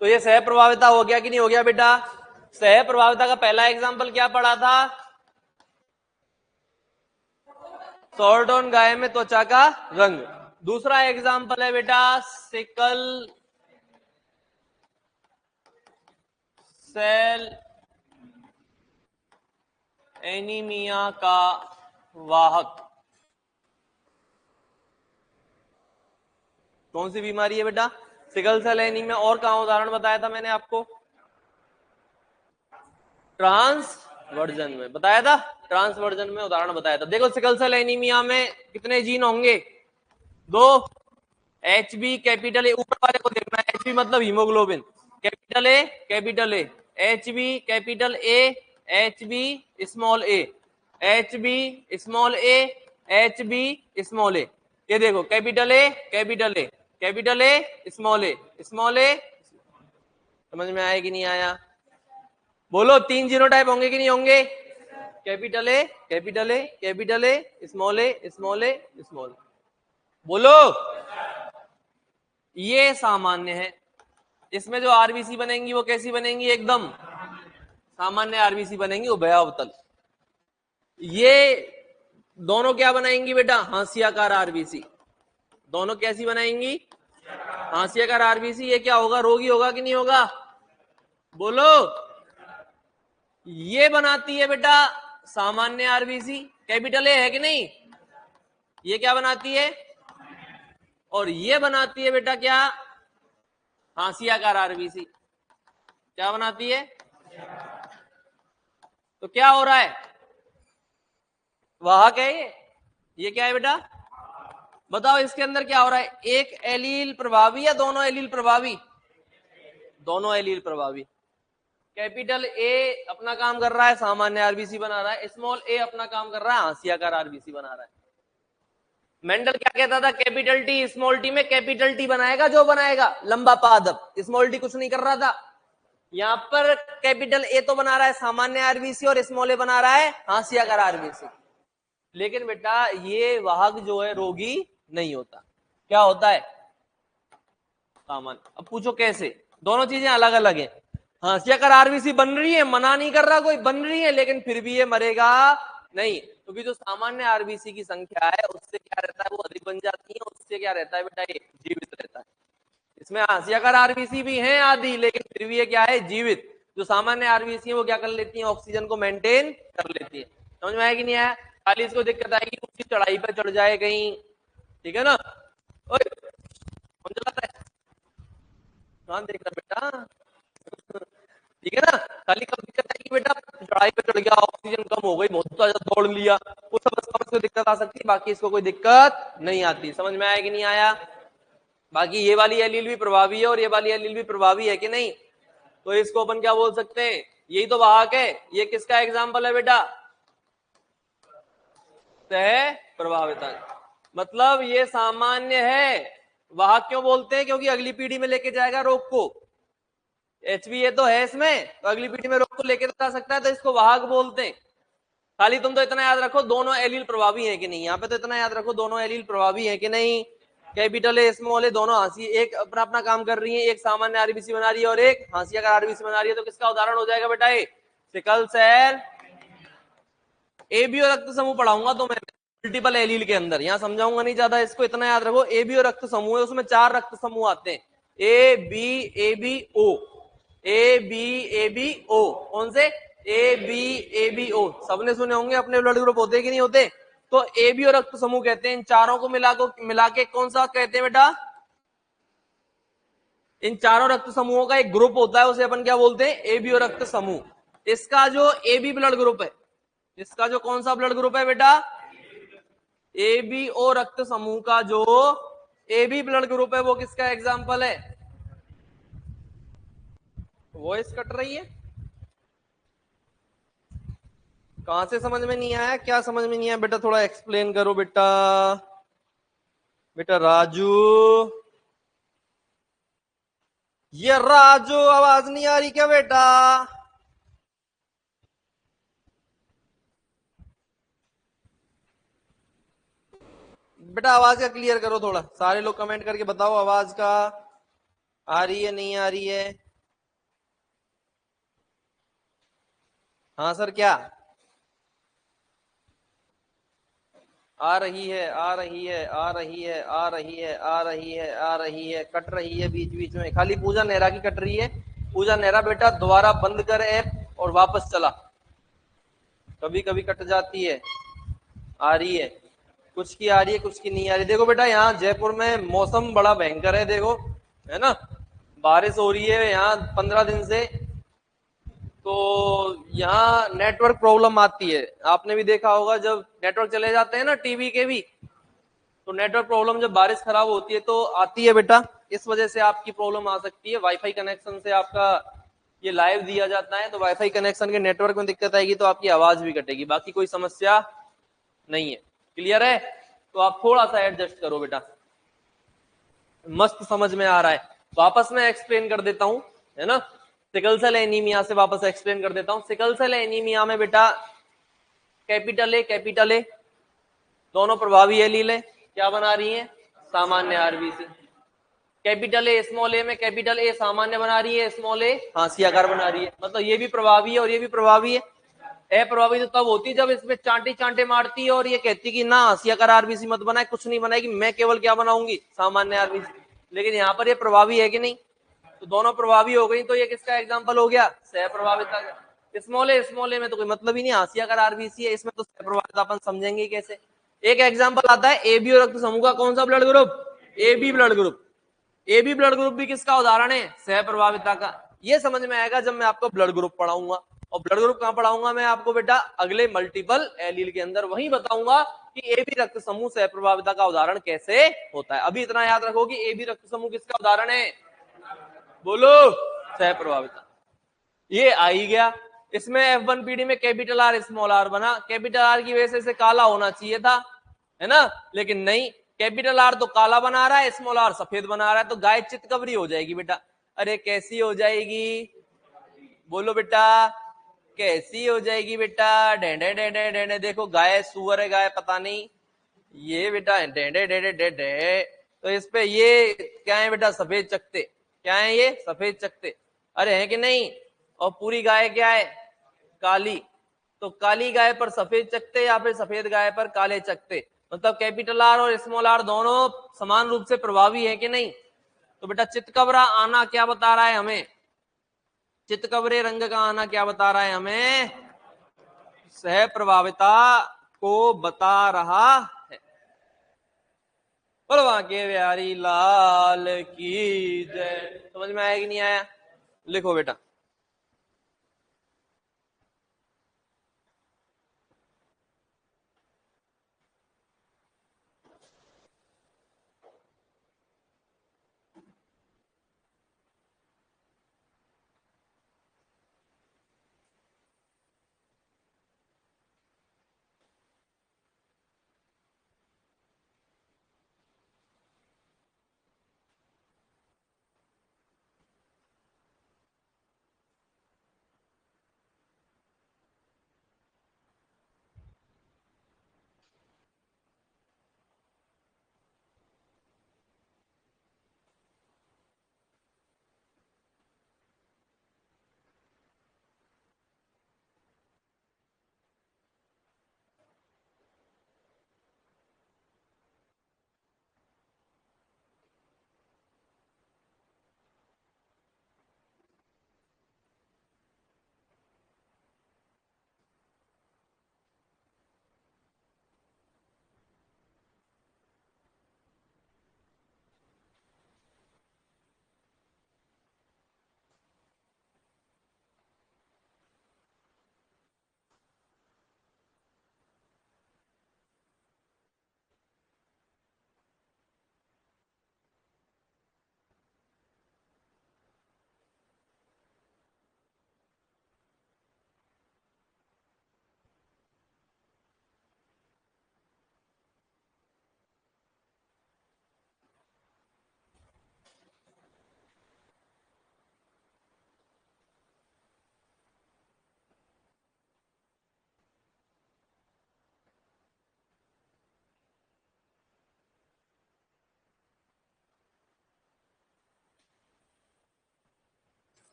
तो ये सह प्रभाविता हो गया कि नहीं हो गया बेटा? सह प्रभाविता का पहला एग्जाम्पल क्या पढ़ा था? सॉर्डोन गाय में त्वचा का रंग। दूसरा एग्जाम्पल है बेटा सिकल सेल एनीमिया का वाहक। कौन सी बीमारी है बेटा? Sickle cell anaemia. और कहां उदाहरण बताया था मैंने आपको? ट्रांसवर्जन में बताया था, ट्रांसवर्जन में उदाहरण बताया था। देखो सिकल सेल एनीमिया में कितने जीन होंगे? 2। HB कैपिटल ए, ऊपर वाले को देखना है, HB मतलब haemoglobin, capital A capital A, HB capital A, HB small a, HB small a, HB small a. ये देखो capital A capital A, capital A small a, small a. समझ में आया कि नहीं आया? बोलो 3 जीनोटाइप होंगे कि नहीं होंगे? Capital A capital A capital A, small a small a small. बोलो, ये सामान्य है। इसमें जो आरबीसी बनेंगी वो कैसी बनेंगी? एकदम सामान्य आरबीसी बनेंगी, उभयावतल। ये दोनों क्या बनाएंगी बेटा? हाशियाकार आरबीसी। दोनों कैसी बनाएंगी? हाशियाकार आरबीसी। ये क्या होगा? रोगी होगा कि नहीं होगा? बोलो, ये बनाती है बेटा सामान्य आरबीसी, कैपिटल ए है कि नहीं? ये क्या बनाती है? और ये बनाती है बेटा क्या? हाशियाकार आरबीसी। क्या बनाती है? तो क्या हो रहा है? वाहक है ये क्या है बेटा? बताओ इसके अंदर क्या हो रहा है? एक एलील प्रभावी या दोनों एलील प्रभावी? दोनों एलील प्रभावी। कैपिटल ए अपना काम कर रहा है, सामान्य आरबीसी बना रहा है, स्मॉल ए अपना काम कर रहा है, हाशियाकार आरबीसी बना रहा है। मेंडल क्या कहता था? कैपिटल टी स्मॉल टी में कैपिटल टी बनाएगा जो बनाएगा, लंबा पादप। स्मॉल टी कुछ नहीं कर रहा था। यहां पर कैपिटल ए तो बना रहा है सामान्य आरबीसी और स्मॉल ए बना रहा है हाशियाकार आरबीसी। लेकिन बेटा ये वाहक जो है रोगी नहीं होता। क्या होता है? सामान्य। अब पूछो कैसे? दोनों चीजें अलग अलग है। हाशियाकार आरबीसी बन रही है, मना नहीं कर रहा कोई, बन रही है, लेकिन फिर भी ये मरेगा नहीं, क्योंकि जो सामान्य आरबीसी की संख्या है उससे क्या रहता है? वो अधिक बन जाती है, उससे क्या रहता है बेटा? ये जीवित रहता है। इसमें हाशियाकार आरबीसी भी हैं आदि, लेकिन फिर भी ये क्या है? जीवित। जो सामान्य आरबीसी है वो क्या कर लेती है? ऑक्सीजन को मेंटेन कर लेती है। समझ में आया कि नहीं आया? खाली इसको दिक्कत आएगी उसकी चढ़ाई पर चढ़ जाए कहीं, ठीक है ना? ओए कौन चलाता है? कौन देख रहा बेटा? ठीक है ना? खाली कब दिक्कत आएगी बेटा? चढ़ाई पे चढ़ गया, ऑक्सीजन कम हो गई, बहुत ज्यादा दौड़ लिया, उस अवस्था में इसको दिक्कत आ सकती है, बाकी इसको कोई दिक्कत नहीं आती। समझ में आया कि नहीं आया? बाकी ये वाली एलील भी प्रभावी है और ये वाली एलील भी प्रभावी है कि नहीं? तो इसको अपन क्या बोल सकते हैं? यही तो वाहक है। ये किसका एग्जाम्पल है बेटा? सह प्रभाविता। मतलब ये सामान्य है। वाहक क्यों बोलते हैं? क्योंकि अगली पीढ़ी में लेके जाएगा रोग को। HB तो है इसमें, तो अगली पीढ़ी में रोग को लेके जा सकता है, तो इसको वाहक बोलते हैं। खाली तुम तो इतना याद रखो दोनों एलील प्रभावी है कि नहीं। यहाँ पे तो इतना याद रखो दोनों एलील प्रभावी है कि नहीं। कैपिटल ए स्मॉल ए दोनों हांसी एक अपना अपना काम कर रही है, एक सामान्य आरबीसी बना रही है और एक हांसिया का आरबीसी बना रही है, तो किसका उदाहरण हो जाएगा बेटा ये? Sickle cell. ए बी और रक्त समूह पढ़ाऊंगा तो मैं मल्टीपल एलील के अंदर, यहां समझाऊंगा नहीं ज्यादा, इसको इतना याद रखो। ए बी और रक्त समूह है, उसमें 4 रक्त समूह आते हैं, A B O, A B O. कौन से? ए बी ओ, सबने सुने होंगे, अपने ब्लड ग्रुप होते कि नहीं होते? तो ए बी और रक्त समूह कहते हैं इन चारों को मिला के कौन सा कहते हैं बेटा? इन चारों रक्त समूहों का एक ग्रुप होता है, उसे अपन क्या बोलते हैं? ए बी और रक्त समूह। इसका जो ए बी ब्लड ग्रुप है, इसका जो कौन सा ब्लड ग्रुप है बेटा? ए बी ओ रक्त समूह का जो ए बी ब्लड ग्रुप है वो किसका एग्जाम्पल है? वॉइस कट रही है, कहां से समझ में नहीं आया? क्या समझ में नहीं आया बेटा? थोड़ा एक्सप्लेन करो बेटा। बेटा राजू, ये राजू आवाज नहीं आ रही क्या बेटा? बेटा आवाज का क्लियर करो थोड़ा, सारे लोग कमेंट करके बताओ आवाज का आ रही है नहीं आ रही है? हाँ सर, क्या आ रही है? आ रही है, आ रही है, आ रही है, आ रही है, आ रही है, कट रही है बीच बीच में, खाली पूजा नेहरा की कट रही है। पूजा नेहरा बेटा दोबारा बंद कर ऐप और वापस चला, कभी कभी कट जाती है। आ रही है, कुछ की आ रही है, कुछ की नहीं आ रही। देखो बेटा यहाँ जयपुर में मौसम बड़ा भयंकर है, देखो, है ना, बारिश हो रही है यहाँ 15 दिन से, तो यहाँ नेटवर्क प्रॉब्लम आती है। आपने भी देखा होगा जब नेटवर्क चले जाते हैं ना टीवी के भी, तो नेटवर्क प्रॉब्लम जब बारिश खराब होती है तो आती है बेटा। इस वजह से आपकी प्रॉब्लम आ सकती है। वाईफाई कनेक्शन से आपका ये लाइव दिया जाता है, तो वाईफाई कनेक्शन के नेटवर्क में दिक्कत आएगी तो आपकी आवाज भी कटेगी, बाकी कोई समस्या नहीं है। क्लियर है? तो आप थोड़ा सा एडजस्ट करो बेटा। मस्त समझ में आ रहा है? वापस मैं एक्सप्लेन कर देता हूं, है ना। सिकल सेल एनीमिया से वापस एक्सप्लेन कर देता हूं। सिकल सेल एनीमिया में बेटा कैपिटल ए दोनों प्रभावी एलील है, क्या बना रही है? सामान्य आरबीसी। कैपिटल ए स्मॉल ए में कैपिटल ए सामान्य बना रही है, स्मॉल ए हांसियाकार बना रही है, मतलब ये भी प्रभावी है और ये भी प्रभावी है। अप्रभावी तो तब होती जब इसमें चांटे चांटे मारती है और ये कहती कि ना हांसियाकार आरबीसी मत बनाए, कुछ नहीं बनाएगी, मैं केवल क्या बनाऊंगी? सामान्य आरबीसी। लेकिन यहाँ पर ये प्रभावी है कि नहीं? तो दोनों प्रभावी हो गई, तो ये किसका एग्जाम्पल हो गया? सह प्रभाविता का। स्मॉल ए में तो कोई मतलब ही नहीं, हांसियाकार आरबीसी है, इसमें तो सह प्रभाविता अपन समझेंगे कैसे? एक एग्जाम्पल आता है ए बी और रक्त समूह का, कौन सा blood group? A B blood group. A B blood group भी किसका उदाहरण है? सह प्रभाविता का। ये समझ में आएगा जब मैं आपको ब्लड ग्रुप पढ़ाऊंगा। और ब्लड ग्रुप कहां पढ़ाऊंगा मैं आपको बेटा? अगले मल्टीपल एलील के अंदर, वहीं बताऊंगा कि ए बी रक्त समूह सह प्रभाविता का उदाहरण कैसे होता है। अभी इतना याद रखो कि ए बी रक्त समूह किसका उदाहरण है? बोलो। सह प्रभाविता। ये आ ही गया। इसमें F1PD में कैपिटल आर स्मॉल आर बना, कैपिटल आर की वजह से इसे काला होना चाहिए था, है ना, लेकिन नहीं, कैपिटल आर तो काला बना रहा है, स्मॉल आर सफेद बना रहा है, तो गाय चितकबरी हो जाएगी बेटा। अरे कैसी हो जाएगी? बोलो बेटा, कैसी हो जाएगी बेटा? डेंडे डेंडे डेंडे, देखो गाय सुअर है, गाय पता नहीं, ये बेटा डेंडे डेंडे डेंडे, तो इस पे ये क्या है बेटा? सफेद चकते। क्या है ये? सफेद चकते। अरे है कि नहीं? और पूरी गाय क्या है? काली। तो काली गाय पर सफेद चकते या फिर सफेद गाय पर काले चकते, मतलब कैपिटल आर और स्मॉल आर दोनों समान रूप से प्रभावी है कि नहीं? तो बेटा चितकबरा आना क्या बता रहा है हमें? चितकबरे रंग का आना क्या बता रहा है हमें? सह प्रभाविता को बता रहा है। बोलो के बिहारी लाल की जय। समझ में आया कि नहीं आया? लिखो बेटा।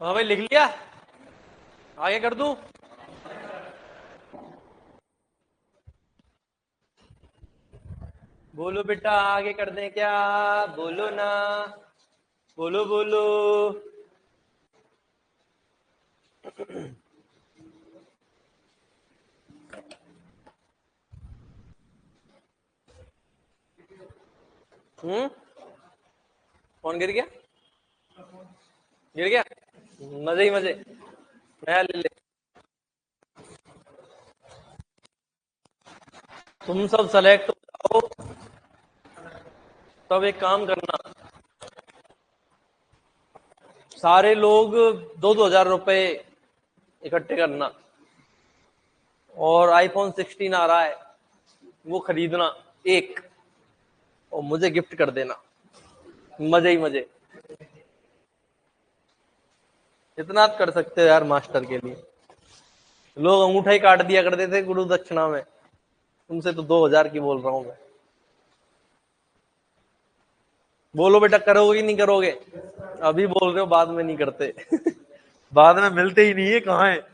हाँ भाई लिख लिया, आगे कर दूं? बोलो बेटा, आगे कर दें क्या? बोलो ना, बोलो बोलो। कौन गिर गया? गिर गया? मजे ही मजे, नया ले ले। तुम सब सेलेक्ट हो जाओ, तब एक काम करना, सारे लोग 2,000 रुपए इकट्ठे करना, और आईफोन 16 आ रहा है, वो खरीदना एक, और मुझे गिफ्ट कर देना। मजे ही मजे। इतना आप कर सकते हो यार मास्टर के लिए। लोग अंगूठा ही काट दिया करते थे गुरु दक्षिणा में, तुमसे तो 2,000 की बोल रहा हूं मैं। बोलो बेटा, करोगे कि नहीं करोगे? अभी बोल रहे हो, बाद में नहीं करते। बाद में मिलते ही नहीं है, कहाँ है?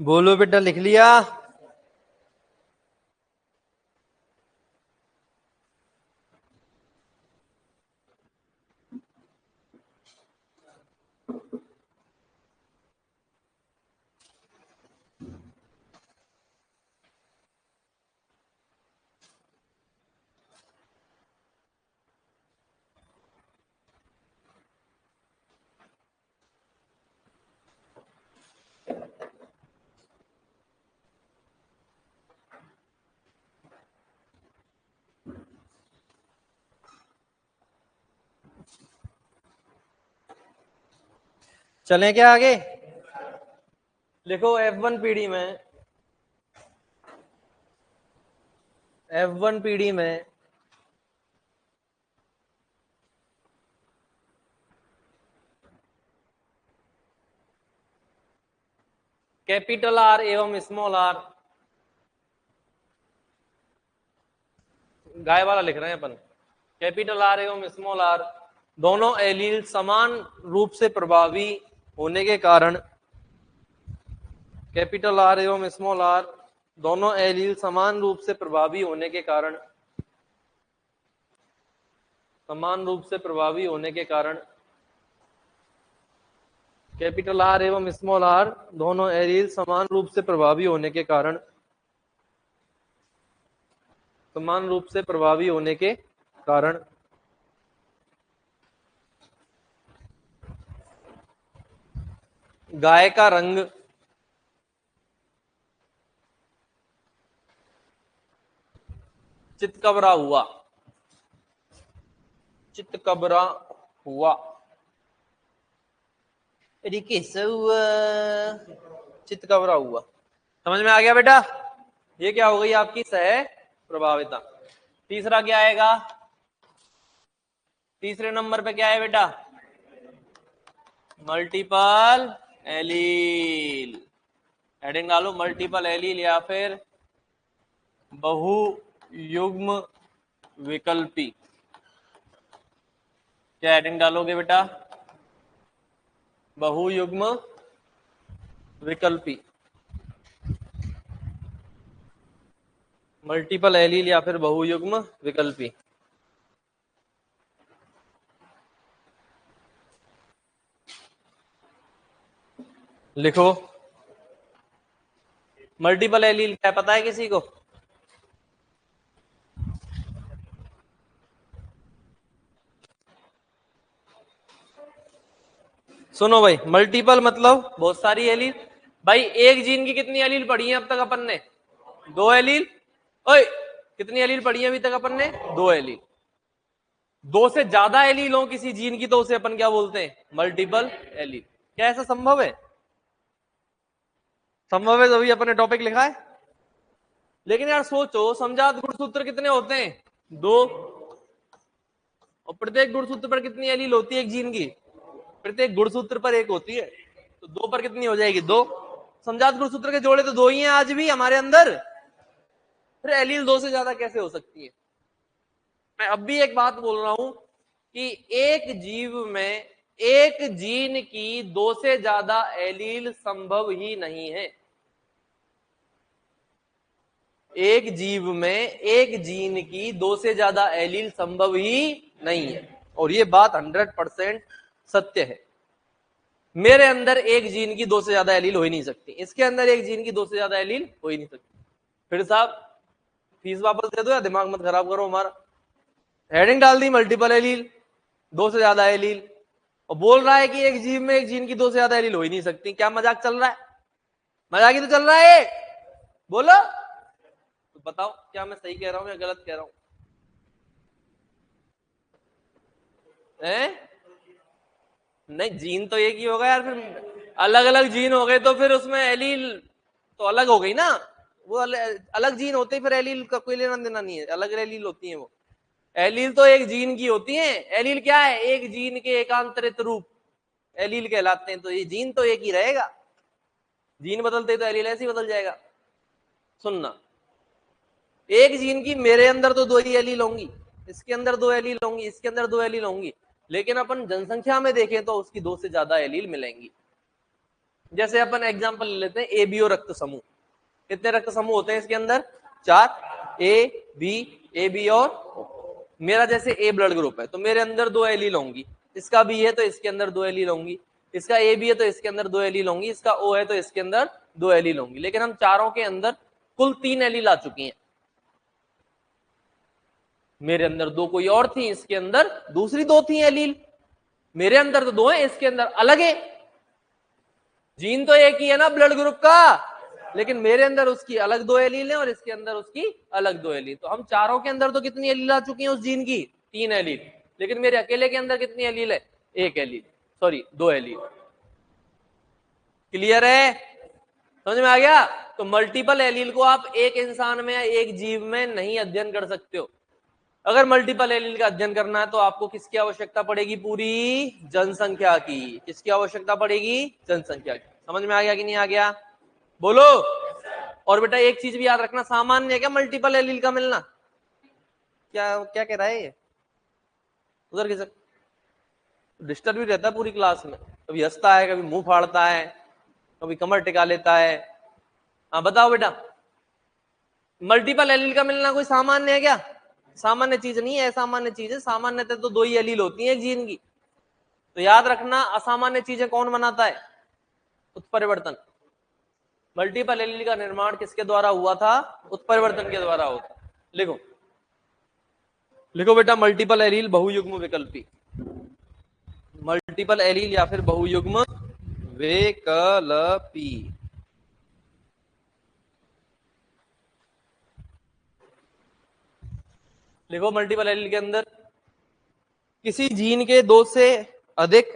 बोलो बेटा, लिख लिया? चलें क्या आगे? लिखो F1 पीढ़ी में, F1 पीढ़ी में कैपिटल आर एवं स्मॉल आर, गाय वाला लिख रहे हैं अपन, कैपिटल आर एवं स्मॉल आर दोनों एलील समान रूप से प्रभावी होने के कारण, कैपिटल आर एवं स्मॉल आर दोनों एलील समान रूप से प्रभावी होने के कारण, समान रूप से प्रभावी होने के कारण, कैपिटल आर एवं स्मॉल आर दोनों एलील समान रूप से प्रभावी होने के कारण, समान रूप से प्रभावी होने के कारण गाय का रंग चितकबरा हुआ। चितकबरा हुआ। अरे कैसा हुआ? चितकबरा हुआ। समझ में आ गया बेटा? ये क्या हो गई आपकी सह प्रभाविता। तीसरा क्या आएगा? तीसरे नंबर पे क्या है बेटा? Multiple allele. हेडिंग डालो मल्टीपल एलील या फिर बहुयुग्म विकल्पी। क्या हेडिंग डालोगे बेटा? बहुयुग्म विकल्पी। मल्टीपल एलील या फिर बहुयुग्म विकल्पी। लिखो। मल्टीपल एलील क्या पता है किसी को? सुनो भाई, मल्टीपल मतलब बहुत सारी एलील। भाई एक जीन की कितनी एलील पढ़ी है अब तक अपन ने? 2 एलील। ओए, कितनी एलील पढ़ी है अभी तक अपन ने? 2 एलील। 2 से ज्यादा एलील हो किसी जीन की तो उसे अपन क्या बोलते हैं? Multiple allele. क्या ऐसा संभव है? संभव है तभी अपन ने टॉपिक लिखा है। लेकिन यार सोचो, समझात गुणसूत्र कितने होते हैं? 2। और प्रत्येक गुणसूत्र पर कितनी एलील होती है एक जीन की? प्रत्येक गुणसूत्र पर एक होती है। तो 2 पर कितनी हो जाएगी? 2। समझात गुणसूत्र के जोड़े तो 2 ही हैं आज भी हमारे अंदर। फिर एलील 2 से ज्यादा कैसे हो सकती है? मैं अब भी एक बात बोल रहा हूं कि एक जीव में एक जीन की 2 से ज्यादा एलील संभव ही नहीं है। एक जीव में एक जीन की 2 से ज्यादा एलील संभव ही नहीं है। और ये बात 100% सत्य है। मेरे अंदर एक जीन की 2 से ज्यादा एलील हो ही नहीं सकती, इसके अंदर एक जीन की 2 से ज्यादा एलील हो ही नहीं सकती। फिर साहब फीस वापस दे दो या दिमाग मत खराब करो हमारा। हेडिंग डाल दी मल्टीपल एलील, 2 से ज्यादा एलील, और बोल रहा है कि एक जीव में एक जीन की 2 से ज्यादा एलील हो ही नहीं सकती। क्या मजाक चल रहा है? मजाक ही तो चल रहा है। बोलो तो बताओ, क्या मैं सही कह रहा हूं या गलत कह रहा हूं? नहीं, जीन तो एक ही होगा यार। फिर अलग अलग जीन हो गए तो फिर उसमें एलील तो अलग हो गई ना। वो अलग जीन होते ही फिर एलील का कोई लेना देना नहीं है। अलग एलील होती है वो। एलील तो एक जीन की होती है। एलील क्या है? एक जीन के एकांतरित रूप एलील कहलाते हैं। तो ये जीन तो एक ही रहेगा। जीन बदलते तो एलील ऐसे ही बदल जाएगा। सुनना, एक जीन की मेरे अंदर तो 2 ही एलील होंगी, इसके अंदर 2 एलील होंगी, इसके अंदर 2 एलील होंगी। लेकिन अपन जनसंख्या में देखें तो उसकी 2 से ज्यादा एलील मिलेंगी। जैसे अपन एग्जांपल ले लेते हैं एबीओ रक्त समूह। कितने रक्त समूह होते हैं इसके अंदर? 4। ए बी और O। मेरा जैसे ए ब्लड ग्रुप है तो मेरे अंदर 2 एलील होंगी। इसका बी है तो इसके अंदर 2 एलील होंगी। इसका ए बी है तो इसके अंदर 2 एलील होंगी। इसका ओ है तो इसके अंदर 2 एलील होंगी। लेकिन हम चारों के अंदर कुल 3 एलील आ चुकी हैं। मेरे अंदर 2 कोई और थी, इसके अंदर दूसरी 2 थी एलील। मेरे अंदर तो 2 है, इसके अंदर अलग है। जीन तो एक ही है ना ब्लड ग्रुप का, लेकिन मेरे अंदर उसकी अलग 2 एलील है और इसके अंदर उसकी अलग 2 एलील। तो हम चारों के अंदर तो कितनी एलील आ चुकी है उस जीन की? 3 एलील। लेकिन मेरे अकेले के अंदर कितनी एलील है? 1 एलील, सॉरी 2 एलील। क्लियर है? समझ में आ गया? तो मल्टीपल एलील को आप एक इंसान में या एक जीव में नहीं अध्ययन कर सकते हो। अगर मल्टीपल एलील का अध्ययन करना है तो आपको किसकी आवश्यकता पड़ेगी? पूरी जनसंख्या की। किसकी आवश्यकता पड़ेगी? जनसंख्या की। समझ में आ गया कि नहीं आ गया? बोलो। और बेटा एक चीज भी याद रखना, सामान्य है क्या मल्टीपल एलील का मिलना? क्या क्या कह रहा है ये? उधर किसे डिस्टर्ब भी रहता है पूरी क्लास में। कभी हंसता है, कभी मुंह फाड़ता है, कभी कमर टिका लेता है। हाँ बताओ बेटा, मल्टीपल एलील का मिलना कोई सामान्य है क्या? सामान्य चीज नहीं है, असामान्य चीज है। सामान्यतः तो 2 ही एलील होती है एक जीन की। तो याद रखना, असामान्य चीजें कौन बनाता है? उत्परिवर्तन। मल्टीपल एलील का निर्माण किसके द्वारा हुआ था? उत्परिवर्तन के द्वारा होता। लिखो, लिखो बेटा, मल्टीपल एलील बहुयुग्म विकल्पी। मल्टीपल एलील या फिर बहुयुग्म विकल्पी। लिखो मल्टीपल एलील के अंदर किसी जीन के दो से अधिक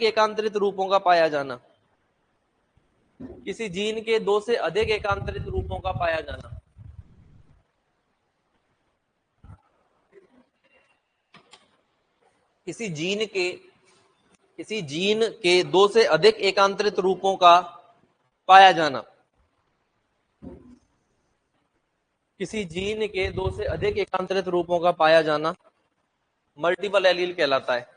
एकांतरित रूपों का पाया जाना। किसी जीन के दो से अधिक एकांतरित रूपों का पाया जाना। किसी जीन के दो से अधिक एकांतरित रूपों का पाया जाना। किसी जीन के दो से अधिक एकांतरित रूपों का पाया जाना मल्टीपल एलील कहलाता है।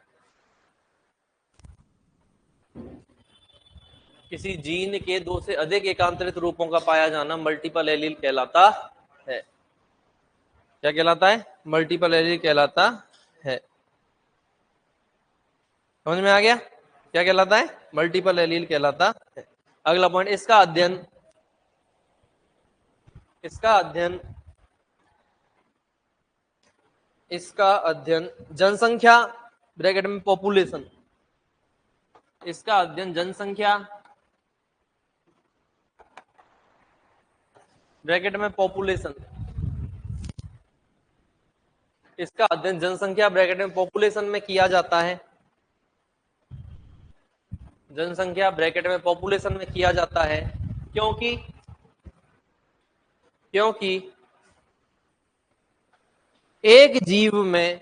किसी जीन के दो से अधिक एकांतरित रूपों का पाया जाना मल्टीपल एलील कहलाता है। क्या कहलाता है? मल्टीपल एलील कहलाता है। समझ में आ गया? क्या कहलाता है? मल्टीपल एलील कहलाता है। अगला पॉइंट, इसका अध्ययन जनसंख्या ब्रैकेट में पॉपुलेशन, इसका अध्ययन जनसंख्या ब्रैकेट में पॉपुलेशन, इसका अध्ययन जनसंख्या ब्रैकेट में पॉपुलेशन में किया जाता है। जनसंख्या ब्रैकेट में पॉपुलेशन में किया जाता है क्योंकि एक जीव में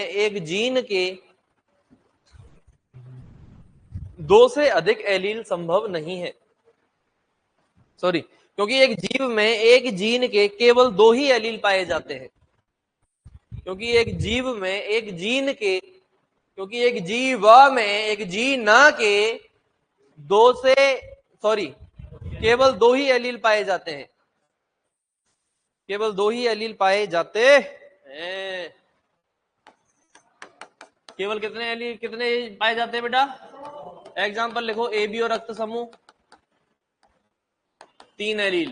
एक जीन के दो से अधिक एलील संभव नहीं है। सॉरी, क्योंकि एक जीव में एक जीन के केवल दो ही एलील पाए जाते हैं। क्योंकि एक जीव में एक जीन के केवल दो ही एलील पाए जाते हैं। केवल दो ही एलील पाए जाते हैं। केवल कितने पाए जाते हैं बेटा? एग्जाम्पल लिखो, ए बी और रक्त समूह 3 एलील।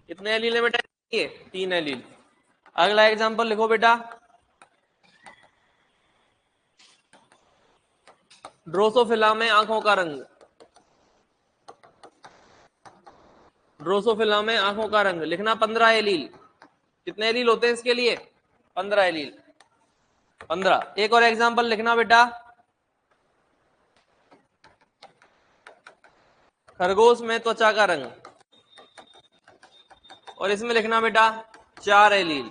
कितने एलील है बेटा? 3 एलील। अगला एग्जाम्पल लिखो बेटा, ड्रोसोफिला में आंखों का रंग। ड्रोसोफिला में आंखों का रंग लिखना 15 एलील। कितने एलील होते हैं इसके लिए? 15 एलील। 15। एक और एग्जाम्पल लिखना बेटा, खरगोश में त्वचा का रंग, और इसमें लिखना बेटा 4 एलील।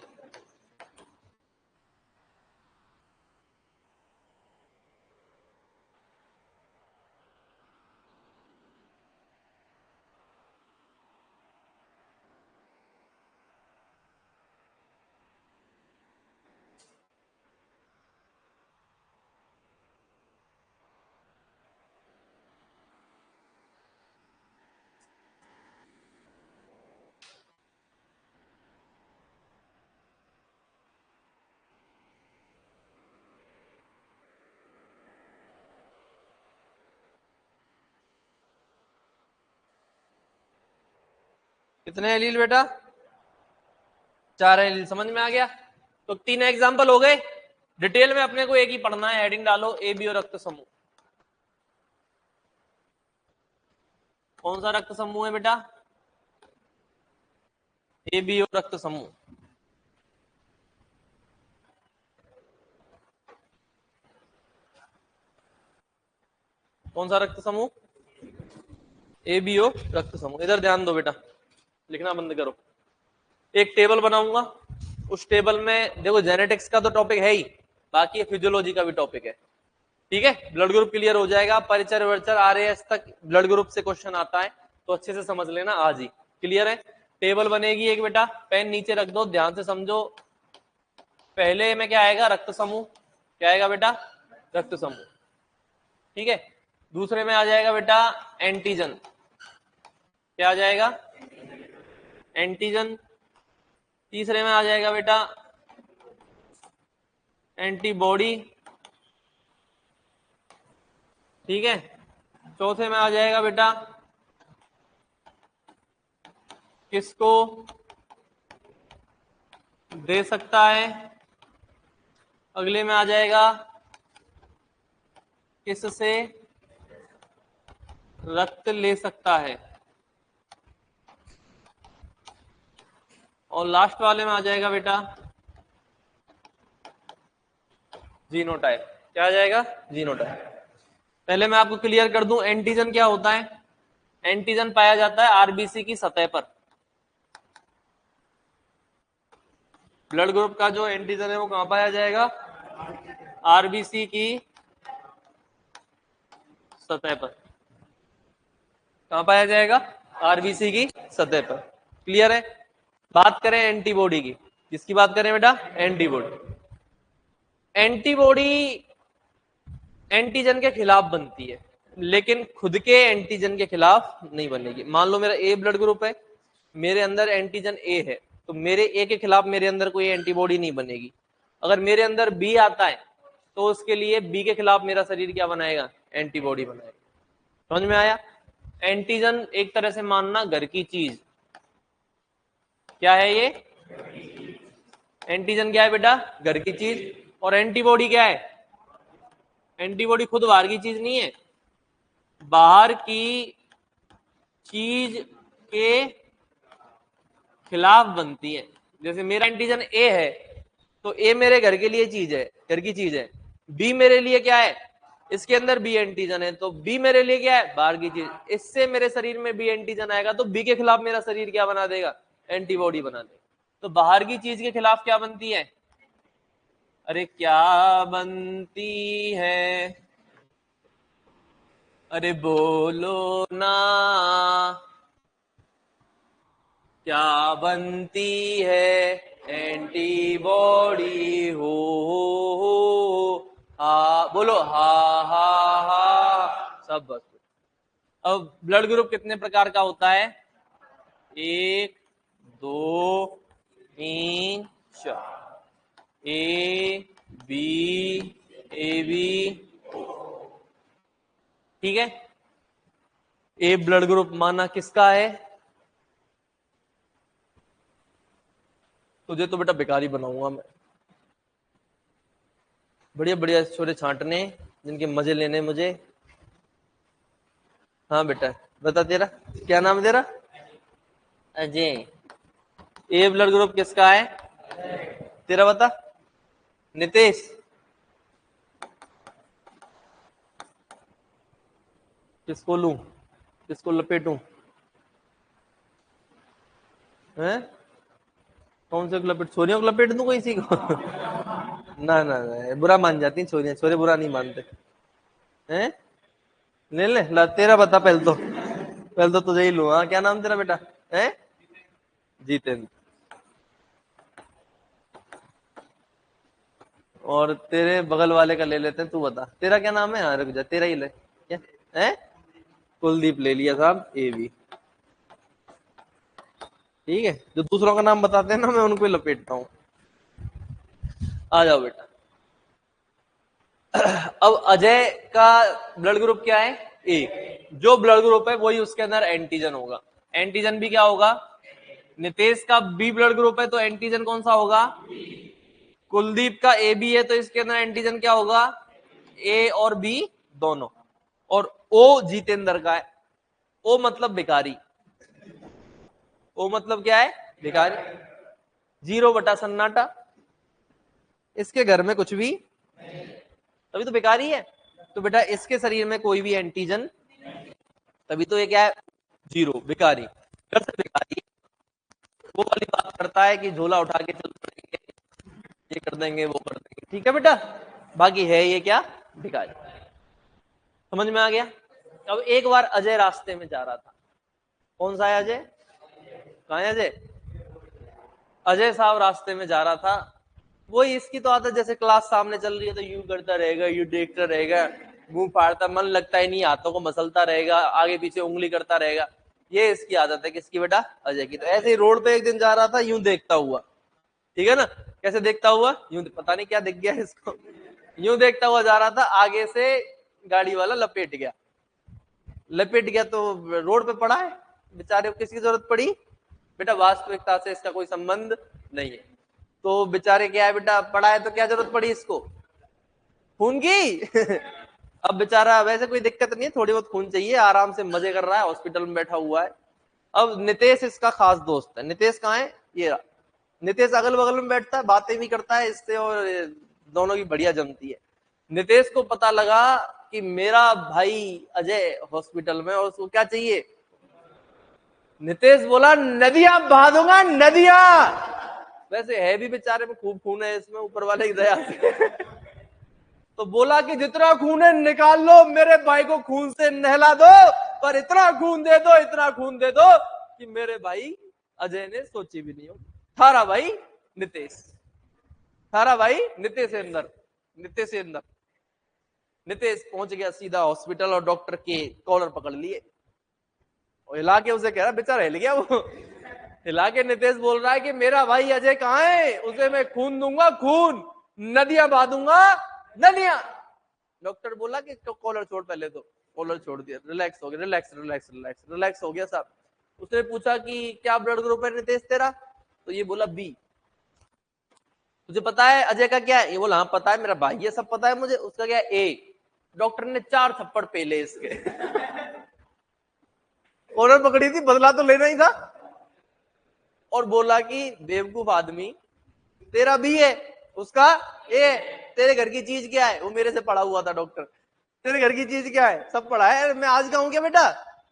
कितने एलील बेटा? 4 एलील। समझ में आ गया? तो 3 एग्जाम्पल हो गए। डिटेल में अपने को एक ही पढ़ना है। हेडिंग डालो, ए बी और रक्त समूह। कौन सा रक्त समूह है बेटा? ए बी और रक्त समूह। कौन सा रक्त समूह? ए बी और रक्त समूह। इधर ध्यान दो बेटा, लिखना बंद करो। एक टेबल बनाऊंगा, उस टेबल में देखो जेनेटिक्स का तो टॉपिक है ही, बाकी फिजियोलॉजी का भी टॉपिक है। ठीक है, ब्लड ग्रुप क्लियर हो जाएगा। परिचय वर्चर आरएएस तक ब्लड ग्रुप से क्वेश्चन आता है, तो अच्छे से समझ लेना आज ही। क्लियर है? टेबल बनेगी एक बेटा, पेन नीचे रख दो, ध्यान से समझो। पहले में क्या आएगा? रक्त समूह। क्या आएगा बेटा? रक्त समूह। ठीक है। दूसरे में आ जाएगा बेटा एंटीजन। क्या आ जाएगा? एंटीजन। तीसरे में आ जाएगा बेटा एंटीबॉडी। ठीक है। चौथे में आ जाएगा बेटा किसको दे सकता है। अगले में आ जाएगा किससे रक्त ले सकता है। और लास्ट वाले में आ जाएगा बेटा जीनोटाइप। क्या आ जाएगा? जीनोटाइप। पहले मैं आपको क्लियर कर दूं एंटीजन क्या होता है। एंटीजन पाया जाता है आरबीसी की सतह पर। ब्लड ग्रुप का जो एंटीजन है वो कहां पाया जाएगा? आरबीसी की सतह पर। कहां पाया जाएगा? आरबीसी की सतह पर। क्लियर है? बात करें एंटीबॉडी की। किसकी बात करें बेटा? एंटीबॉडी। एंटीबॉडी एंटीजन के खिलाफ बनती है, लेकिन खुद के एंटीजन के खिलाफ नहीं बनेगी। मान लो मेरा ए ब्लड ग्रुप है, मेरे अंदर एंटीजन ए है, तो मेरे ए के खिलाफ मेरे अंदर कोई एंटीबॉडी नहीं बनेगी। अगर मेरे अंदर बी आता है तो उसके लिए बी के खिलाफ मेरा शरीर क्या बनाएगा? एंटीबॉडी बनाएगा। समझ में आया? एंटीजन एक तरह से मानना घर की चीज। क्या है ये? एंटीजन क्या है बेटा? घर की चीज। और एंटीबॉडी क्या है? एंटीबॉडी खुद बाहर की चीज नहीं है, बाहर की चीज के खिलाफ बनती है। जैसे मेरा एंटीजन ए है तो ए मेरे घर के लिए चीज है, घर की चीज है। बी मेरे लिए क्या है? इसके अंदर बी एंटीजन है, तो बी मेरे लिए क्या है? बाहर की चीज। इससे मेरे शरीर में बी एंटीजन आएगा तो बी के खिलाफ मेरा शरीर क्या बना देगा? एंटीबॉडी बना देगा। तो बाहर की चीज के खिलाफ क्या बनती है? अरे क्या बनती है? अरे बोलो ना, क्या बनती है? एंटीबॉडी हो हा। बोलो हा हा हा। सब बस। अब ब्लड ग्रुप कितने प्रकार का होता है? 1 2 3 4। ए बी, ए बी, ठीक है। ए ब्लड ग्रुप माना किसका है? तुझे तो बेटा बेकारी बनाऊंगा मैं। बढ़िया बढ़िया छोरे छांटने जिनके मजे लेने मुझे। हाँ बेटा बता, तेरा क्या नाम है? तेरा अजय। ए ब्लड ग्रुप किसका है? तेरा बता। नितेश। किसको लूं? किसको लपेटूं? हैं? कौन से को लपेट? छोरियों को लपेट दूं किसी को? ना ना ना, बुरा मान जाती छोरियां, छोरे बुरा नहीं मानते हैं। ले ले ला, तेरा बता पहले तो। पहले तो तुझे ही लूं। हाँ क्या नाम तेरा बेटा है? जीतेंद्र। और तेरे बगल वाले का ले लेते हैं, तू बता तेरा क्या नाम है? हाँ रुक जा, तेरा ही ले। क्या है? कुलदीप ले लिया साहब, ए भी। ठीक है, जो दूसरों का नाम बताते हैं ना मैं उनको ही लपेटता हूँ। आ जाओ बेटा। अब अजय का ब्लड ग्रुप क्या है? ए। जो ब्लड ग्रुप है वही उसके अंदर एंटीजन होगा। एंटीजन भी क्या होगा? नितेश का बी ब्लड ग्रुप है तो एंटीजन कौन सा होगा? कुलदीप का ए बी है तो इसके अंदर एंटीजन क्या होगा? ए और बी दोनों। और ओ जितेंद्र का है। ओ मतलब भिखारी। ओ मतलब क्या है? भिखारी। 0/सन्नाटा। इसके घर में कुछ भी, तभी तो भिखारी है। तो बेटा इसके शरीर में कोई भी एंटीजन, तभी तो ये क्या है? 0, भिखारी। घर से भिखारी। वो वाली बात करता है कि झोला उठा के चल पड़ेंगे, ये कर देंगे वो कर देंगे, ठीक है बेटा। बाकी है ये क्या? भिखारी। समझ में आ गया? अब एक बार अजय रास्ते में जा रहा था। कौन सा है अजय? कहा है अजय? अजय साहब रास्ते में जा रहा था। वही इसकी तो आदत, जैसे क्लास सामने चल रही है तो यूं करता रहेगा, यूं देखता रहेगा, मुंह फाड़ता, मन लगता ही नहीं, हाथों को मसलता रहेगा, आगे पीछे उंगली करता रहेगा। ये इसकी आदत है। किसकी बेटा? अजय की। तो ऐसे ही रोड पे एक दिन जा रहा था यूं देखता हुआ, ठीक है ना? कैसे देखता हुआ? यूं, पता नहीं क्या दिख गया इसको, यूं देखता हुआ जा रहा था, आगे से गाड़ी वाला लपेट गया। लपेट गया तो रोड पे पड़ा है। बेचारे को किसकी जरूरत पड़ी? बेटा वास्तविकता से इसका कोई संबंध नहीं है। तो बेचारे क्या है बेटा, पड़ा है तो क्या जरूरत पड़ी इसको? खून की। अब बेचारा वैसे कोई दिक्कत नहीं है, थोड़ी बहुत खून चाहिए, आराम से मजे कर रहा है, हॉस्पिटल में बैठा हुआ है। अब नितेश इसका खास दोस्त है। नितेश कहाँ है? ये रहा। नितेश अगल बगल में बैठता है, बातें भी करता है इससे, और दोनों की बढ़िया जमती है। नितेश को पता लगा कि मेरा भाई अजय हॉस्पिटल में, और उसको क्या चाहिए? नितेश बोला नदियां बहा दूंगा, नदियां। वैसे है भी बेचारे में खूब खून है इसमें, ऊपर वाले की दया से। तो बोला कि जितना खून है निकाल लो, मेरे भाई को खून से नहला दो, पर इतना खून दे दो, इतना खून दे दो कि मेरे भाई अजय ने सोची भी नहीं हो। थारा भाई नितेश, थारा भाई नितेश के अंदर, नितेश के अंदर। नितेश पहुंच गया सीधा हॉस्पिटल और डॉक्टर के कॉलर पकड़ लिए और हिला के उसे कह रहा, बेचारा हिल गया वो। हिला के नितेश बोल रहा है कि मेरा भाई अजय कहाँ है, उसे मैं खून दूंगा, खून, नदियां बहा दूंगा, नदियां। डॉक्टर बोला कि तो कॉलर छोड़ पहले, तो कॉलर छोड़ दिया, रिलैक्स हो गया, रिलैक्स रिलैक्स रिलैक्स रिलैक्स हो गया साहब। उसने पूछा कि क्या ब्लड ग्रुप है नितेश तेरा? तो ये बोला बी। तुझे पता है अजय का क्या है? ये बोला हाँ पता है, मेरा भाई ये सब पता है मुझे। उसका क्या है? ए। डॉक्टर ने 4 थप्पड़ पेले इसके। कॉलर पकड़ी थी, बदला तो लेना ही था। और बोला कि बेवकूफ आदमी, तेरा बी है, उसका ए है, तेरे घर की चीज क्या है? वो मेरे से पढ़ा हुआ था डॉक्टर। तेरे घर की चीज क्या है? सब पढ़ा है, मैं आज का हूं क्या बेटा?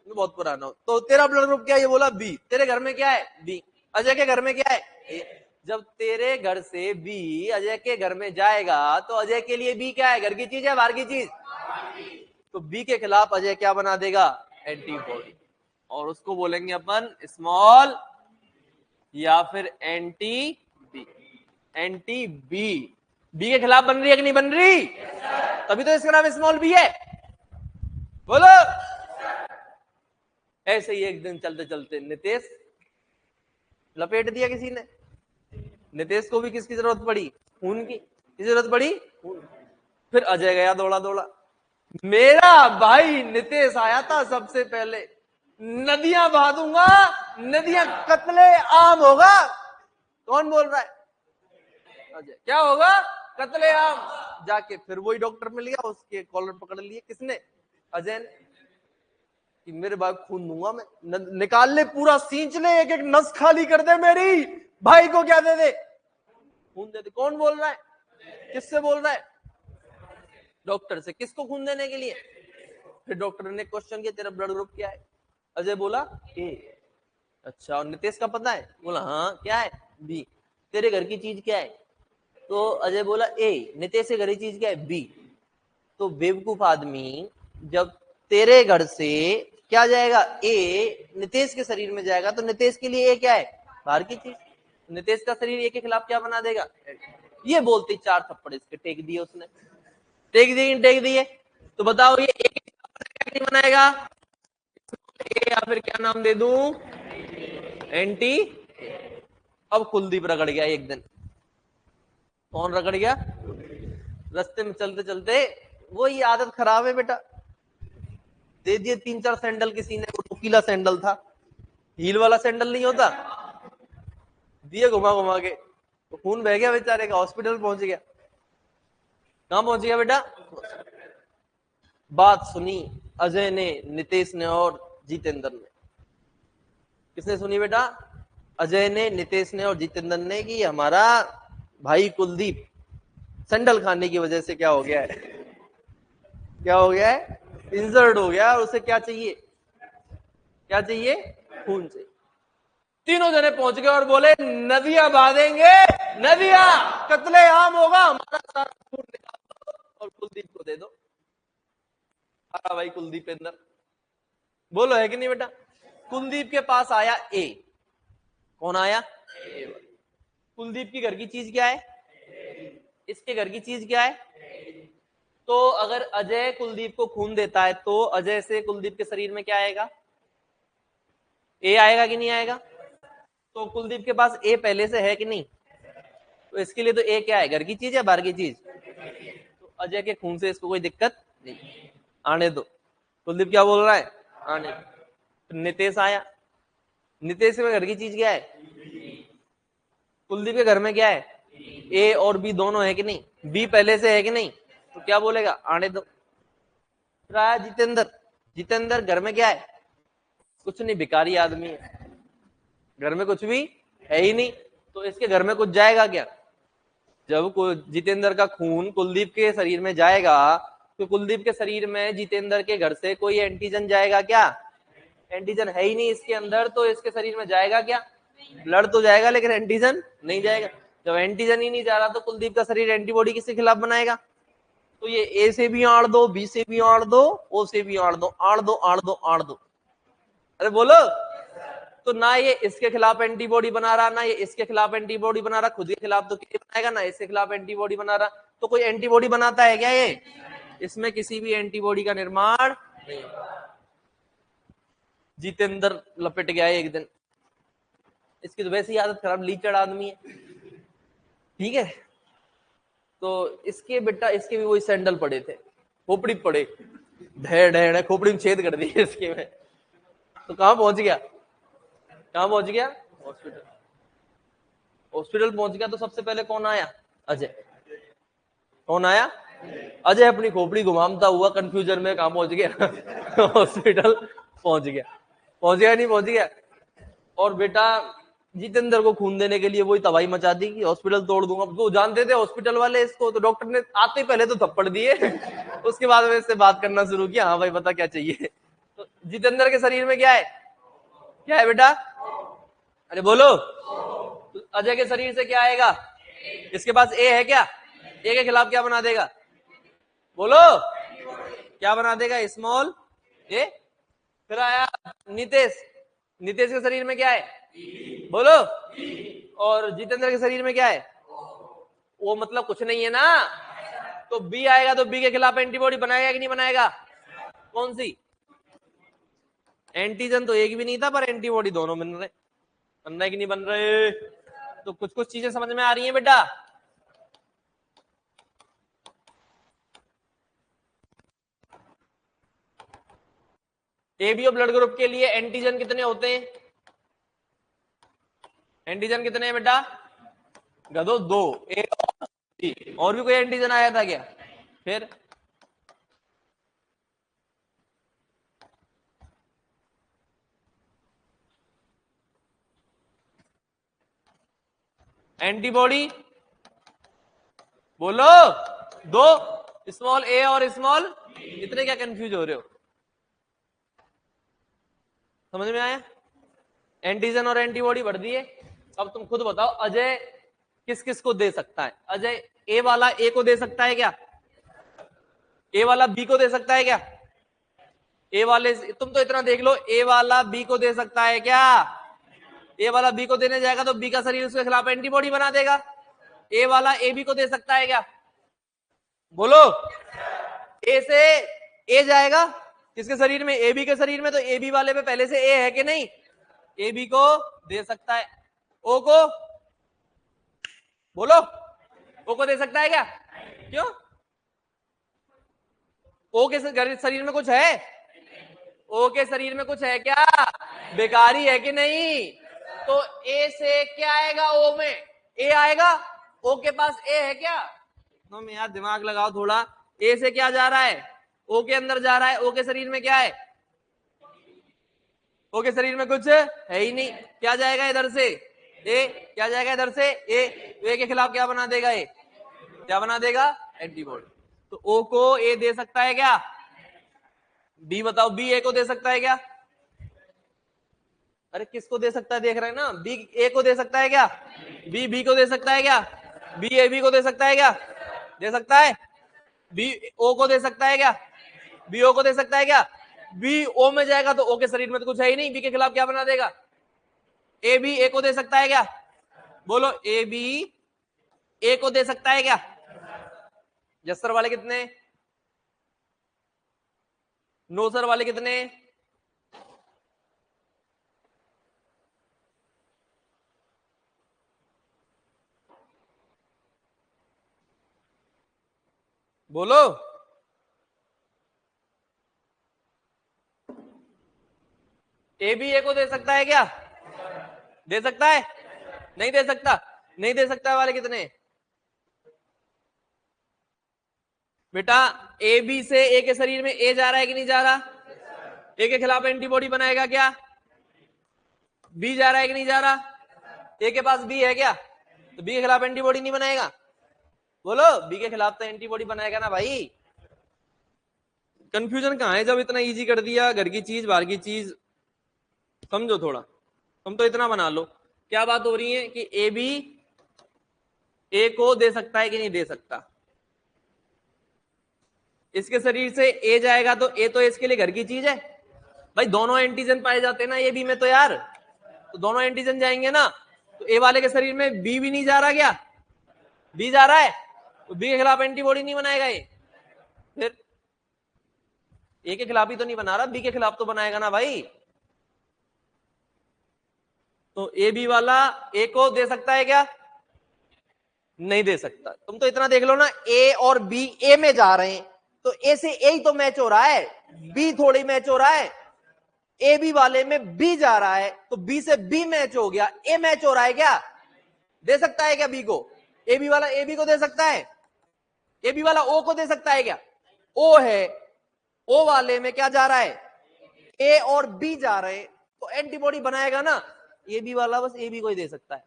मैं बहुत पुराना हूं। तो तेरा ब्लड ग्रुप क्या है? ये बोला बी। तेरे घर में क्या है? बी। अजय के घर में क्या है? ए। जब तेरे घर से बी अजय के घर में जाएगा तो अजय के लिए बी क्या है? घर की चीज है, बाहर की चीज? तो बी के खिलाफ अजय क्या बना देगा? एंटीबॉडी। और उसको बोलेंगे अपन स्मॉल या फिर anti B. Anti B. B के खिलाफ बन रही है कि नहीं बन रही? तभी तो इसका नाम स्मॉल बी है। बोलो। ऐसे ही एक दिन चलते चलते नितेश लपेट दिया किसी ने। नितेश को भी किसकी जरूरत पड़ी? खून की। किसकी जरूरत पड़ी? खून। फिर अजय गया दौड़ा दौड़ा। मेरा भाई नितेश आया था सबसे पहले। नदियां बहा दूंगा, नदियां, कत्ले आम होगा। कौन बोल रहा है? अजय। क्या होगा? कत्ले आम। जाके फिर वही डॉक्टर मिल गया, उसके कॉलर पकड़ लिए किसने? अजय ने। कि मेरे भाई खून दूंगा मैं, निकाल ले पूरा, सींच ले, एक एक नस खाली कर दे मेरी, भाई को क्या दे दे? खून दे दे। कौन बोल रहा है? किससे बोल रहा है? डॉक्टर से। किसको खून देने के लिए? फिर डॉक्टर ने क्वेश्चन किया, तेरा ब्लड ग्रुप क्या है? अजय बोला ए। अच्छा, और नितेश का पता है? बोला हाँ। क्या है? बी। तेरे घर की चीज क्या है? तो अजय बोला ए। नितेश के घर की चीज क्या है? बी। तो बेवकूफ आदमी, जब तेरे घर से क्या जाएगा? ए नितेश के शरीर में जाएगा तो नितेश के लिए ए क्या है? बाहर की चीज। नितेश का शरीर ए के खिलाफ क्या बना देगा? ये बोलते 4 थप्पड़ इसके टेक दिए उसने। टेक दिए टेक दिए। तो बताओ ये ए के खिलाफ क्या बनाएगा? ए, या फिर क्या नाम दे दूं? एंटी। अब कुलदीप रगड़ गया एक दिन। कौन रगड़ गया? रास्ते में चलते चलते, वो ये आदत खराब है बेटा, दे दिए 3-4 सैंडल किसी ने। वो नुकीला सैंडल था, हील वाला सैंडल नहीं होता, दिए घुमा घुमा के। तो खून बह गया बेचारे का, हॉस्पिटल पहुंच गया। कहां पहुंच गया बेटा? बात सुनी अजय ने, नितेश ने और जितेंद्र ने। किसने सुनी बेटा? अजय ने, नितेश ने और जितेंद्र ने, कि हमारा भाई कुलदीप सैंडल खाने की वजह से क्या हो गया है? क्या हो गया है? इंजर्ड हो गया। और उसे क्या चाहिए? क्या चाहिए? खून चाहिए। तीनों जने पहुंच गए और बोले नदियां बहा देंगे, नदियां, कत्ले आम होगा, हमारा सारा खून निकाल दो और कुलदीप को दे दो। हाँ भाई कुलदीपेंद्र, बोलो है कि नहीं बेटा? कुलदीप के पास आया ए। कौन आया? ए। कुलदीप की घर की चीज क्या है? इसके घर की चीज क्या है? तो अगर अजय कुलदीप को खून देता है तो अजय से कुलदीप के शरीर में क्या आएगा? ए आएगा कि नहीं आएगा? तो कुलदीप के पास ए पहले से है कि नहीं? तो इसके लिए तो ए क्या है? घर की चीज या बाहर की चीज? तो अजय के खून से इसको कोई दिक्कत नहीं, आने दो। कुलदीप क्या बोल रहा है? आने दो। नितेश आया। नितेश में घर की चीज क्या है? कुलदीप के घर में क्या है? ए और बी दोनों है कि नहीं? बी पहले से है कि नहीं? तो क्या बोलेगा? आने दो। रहा है जितेंद्र। जितेंद्र घर में क्या है? कुछ नहीं, भिखारी आदमी है, घर में कुछ भी है ही नहीं। तो इसके घर में कुछ जाएगा क्या? जब जितेंद्र का खून कुलदीप के शरीर में जाएगा तो कुलदीप के शरीर में जितेंद्र के घर से कोई एंटीजन जाएगा क्या? एंटीजन है ही नहीं इसके अंदर, तो इसके शरीर में जाएगा क्या? ब्लड तो जाएगा लेकिन एंटीजन नहीं जाएगा। जब एंटीजन ही नहीं जा रहा तो कुलदीप का शरीर एंटीबॉडी किसके खिलाफ बनाएगा? तो ये ए से भी आड़ दो, बी से भी आड़ दो, ओ से भी आड़ दो, आड़ दो आड़ दो आड़ दो। अरे बोलो। तो ना ये इसके खिलाफ एंटीबॉडी बना रहा, ना ये इसके खिलाफ एंटीबॉडी बना रहा, खुद के खिलाफ तो क्या बनाएगा, ना इसके खिलाफ एंटीबॉडी बना रहा। तो कोई एंटीबॉडी बनाता है क्या ये? इसमें किसी भी एंटीबॉडी का निर्माण नहीं। जितेंद्र लपेट गया एक दिन, इसकी तो वैसी आदत खराब, लीचड़ आदमी है, ठीक है। तो इसके बेटा, इसके भी वही सैंडल पड़े थे, खोपड़ी पड़े, ढेर ढेर खोपड़ी में छेद कर दिए इसके में। तो कहां पहुंच गया? कहां पहुंच गया? हॉस्पिटल। हॉस्पिटल पहुंच गया तो सबसे पहले कौन आया? अजय। कौन आया? अजय अपनी खोपड़ी घुमाता हुआ कंफ्यूजन में कहां पहुंच गया? हॉस्पिटल पहुंच गया। पहुंच गया नहीं पहुंच गया? और बेटा जितेंद्र को खून देने के लिए वही तबाही मचा दी कि हॉस्पिटल तोड़ दूंगा। तो जानते थे हॉस्पिटल वाले इसको, तो डॉक्टर ने आते ही पहले तो थप्पड़ दिए, उसके बाद में इससे बात करना शुरू किया, हाँ भाई बता क्या चाहिए। तो जितेंद्र के शरीर में क्या है? क्या है बेटा? अरे बोलो। तो अजय के शरीर से क्या आएगा? इसके पास ए है क्या? ए के खिलाफ क्या बना देगा? बोलो। क्या बना देगा? स्मॉल ए। फिर आया नितेश। नितेश के शरीर में क्या है? बोलो। और जितेंद्र के शरीर में क्या है? वो मतलब कुछ नहीं है ना। तो बी आएगा तो बी के खिलाफ एंटीबॉडी बनाएगा कि नहीं बनाएगा? कौन सी? एंटीजन तो एक भी नहीं था, पर एंटीबॉडी दोनों बन रहे। बन रहे कि नहीं बन रहे? तो कुछ कुछ चीजें समझ में आ रही हैं बेटा। एबीओ ब्लड ग्रुप के लिए एंटीजन कितने होते हैं? एंटीजन कितने हैं बेटा? गधो दो, ए और बी। और भी कोई एंटीजन आया था क्या? फिर एंटीबॉडी बोलो। दो, स्मॉल ए और स्मॉल। इतने क्या कंफ्यूज हो रहे हो? समझ में आया? एंटीजन और एंटीबॉडी बढ़ दिए। अब तुम खुद बताओ, अजय किस किस को दे सकता है? अजय ए वाला ए को दे सकता है क्या? ए वाला बी को दे सकता है क्या? ए वाले, तुम तो इतना देख लो, ए वाला बी को दे सकता है क्या? ए वाला बी को देने जाएगा तो बी का शरीर उसके खिलाफ एंटीबॉडी बना देगा। ए वाला ए बी को दे सकता है क्या? बोलो। ए से ए जाएगा किसके शरीर में? ए बी के शरीर में। तो ए बी वाले पे पहले से ए है कि नहीं? ए बी को दे सकता है। ओ को बोलो। ओ को दे सकता है क्या? क्यों? ओ के शरीर में कुछ है? ओ के शरीर में कुछ है क्या? बेकारी है कि नहीं? तो ए से क्या आएगा? ओ में ए आएगा। ओ के पास ए है क्या? तुम यार दिमाग लगाओ थोड़ा। ए से क्या जा रहा है? ओ के अंदर जा रहा है। ओ के शरीर में क्या है? ओ के शरीर में कुछ है ही नहीं। क्या जाएगा इधर से? ए। क्या जाएगा इधर से? ए के खिलाफ क्या बना देगा? ए क्या बना देगा? एंटीबॉडी। तो ओ को ए दे सकता है क्या? बी बताओ, बी ए को दे सकता है क्या? अरे किसको दे सकता है देख रहे हैं ना? बी ए को दे सकता है क्या? बी बी को दे सकता है क्या? बी ए बी को दे सकता है क्या? दे सकता है। बी ओ को दे सकता है क्या? बी ओ को दे सकता है क्या? बी ओ में जाएगा तो ओ के शरीर में तो कुछ है ही नहीं, बी के खिलाफ क्या बना देगा? ए बी ए को दे सकता है क्या? बोलो। ए बी ए को दे सकता है क्या? यस सर वाले कितने? नो सर वाले कितने? बोलो। ए बी ए को दे सकता है क्या? दे सकता है? नहीं दे सकता। नहीं दे सकता वाले कितने? बेटा ए बी से ए के शरीर में ए जा रहा है कि नहीं जा रहा? ए के खिलाफ एंटीबॉडी बनाएगा क्या? बी जा रहा है कि नहीं जा रहा? ए के पास बी है क्या? तो बी के खिलाफ एंटीबॉडी नहीं बनाएगा? बोलो, बी के खिलाफ तो एंटीबॉडी बनाएगा ना भाई। कंफ्यूजन कहां है जब इतना इजी कर दिया, घर की चीज बाहर की चीज समझो थोड़ा। तुम तो इतना बना लो, क्या बात हो रही है कि ए बी ए को दे सकता है कि नहीं दे सकता? इसके शरीर से ए जाएगा तो ए तो इसके लिए घर की चीज है भाई, दोनों एंटीजन पाए जाते हैं ना ए बी में, तो यार तो दोनों एंटीजन जाएंगे ना, तो ए वाले के शरीर में बी भी नहीं जा रहा क्या? बी जा रहा है, तो बी के खिलाफ एंटीबॉडी नहीं बनाएगा ये? फिर ए के खिलाफ ही तो नहीं बना रहा, बी के खिलाफ तो बनाएगा ना भाई। तो ए बी वाला ए को दे सकता है क्या? नहीं दे सकता। तुम तो इतना देख लो ना, ए और बी ए में जा रहे हैं, तो ए से ए ही तो मैच हो रहा है, बी थोड़ी मैच हो रहा है। ए बी वाले में बी जा रहा है, तो बी से बी मैच हो गया, ए मैच हो रहा है क्या? दे सकता है क्या बी को? ए बी वाला ए बी को दे सकता है? ए बी वाला ओ को दे सकता है क्या? ओ है, ओ वाले में क्या जा रहा है? ए और बी जा रहे हैं, तो एंटीबॉडी बनाएगा ना। ए बी वाला बस ए बी को ही दे सकता है।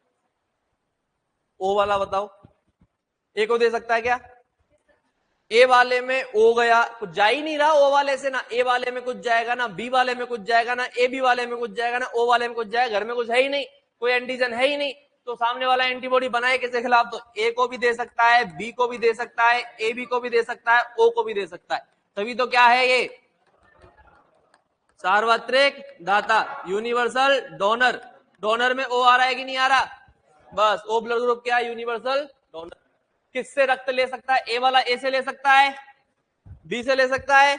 ओ वाला बताओ, ए को दे सकता है क्या? ए वाले में ओ गया, कुछ जा ही नहीं रहा ओ वाले से, ना ए वाले में कुछ जाएगा, ना बी वाले में कुछ जाएगा, ना ए बी वाले में कुछ जाएगा, ना ओ वाले में कुछ जाएगा। घर में कुछ है ही नहीं, कोई एंटीजन है ही नहीं, तो सामने वाला एंटीबॉडी बनाए किसके खिलाफ? तो ए को भी दे सकता है, बी को भी दे सकता है, ए बी को भी दे सकता है, ओ को भी दे सकता है। तभी तो क्या है ये? सार्वत्रिक दाता, यूनिवर्सल डोनर। डोनर में ओ आ रहा है कि नहीं आ रहा? बस ओ ब्लड ग्रुप क्या है? Universal donor. किससे रक्त ले सकता है? ए वाला ए से ले सकता है, बी से ले सकता है,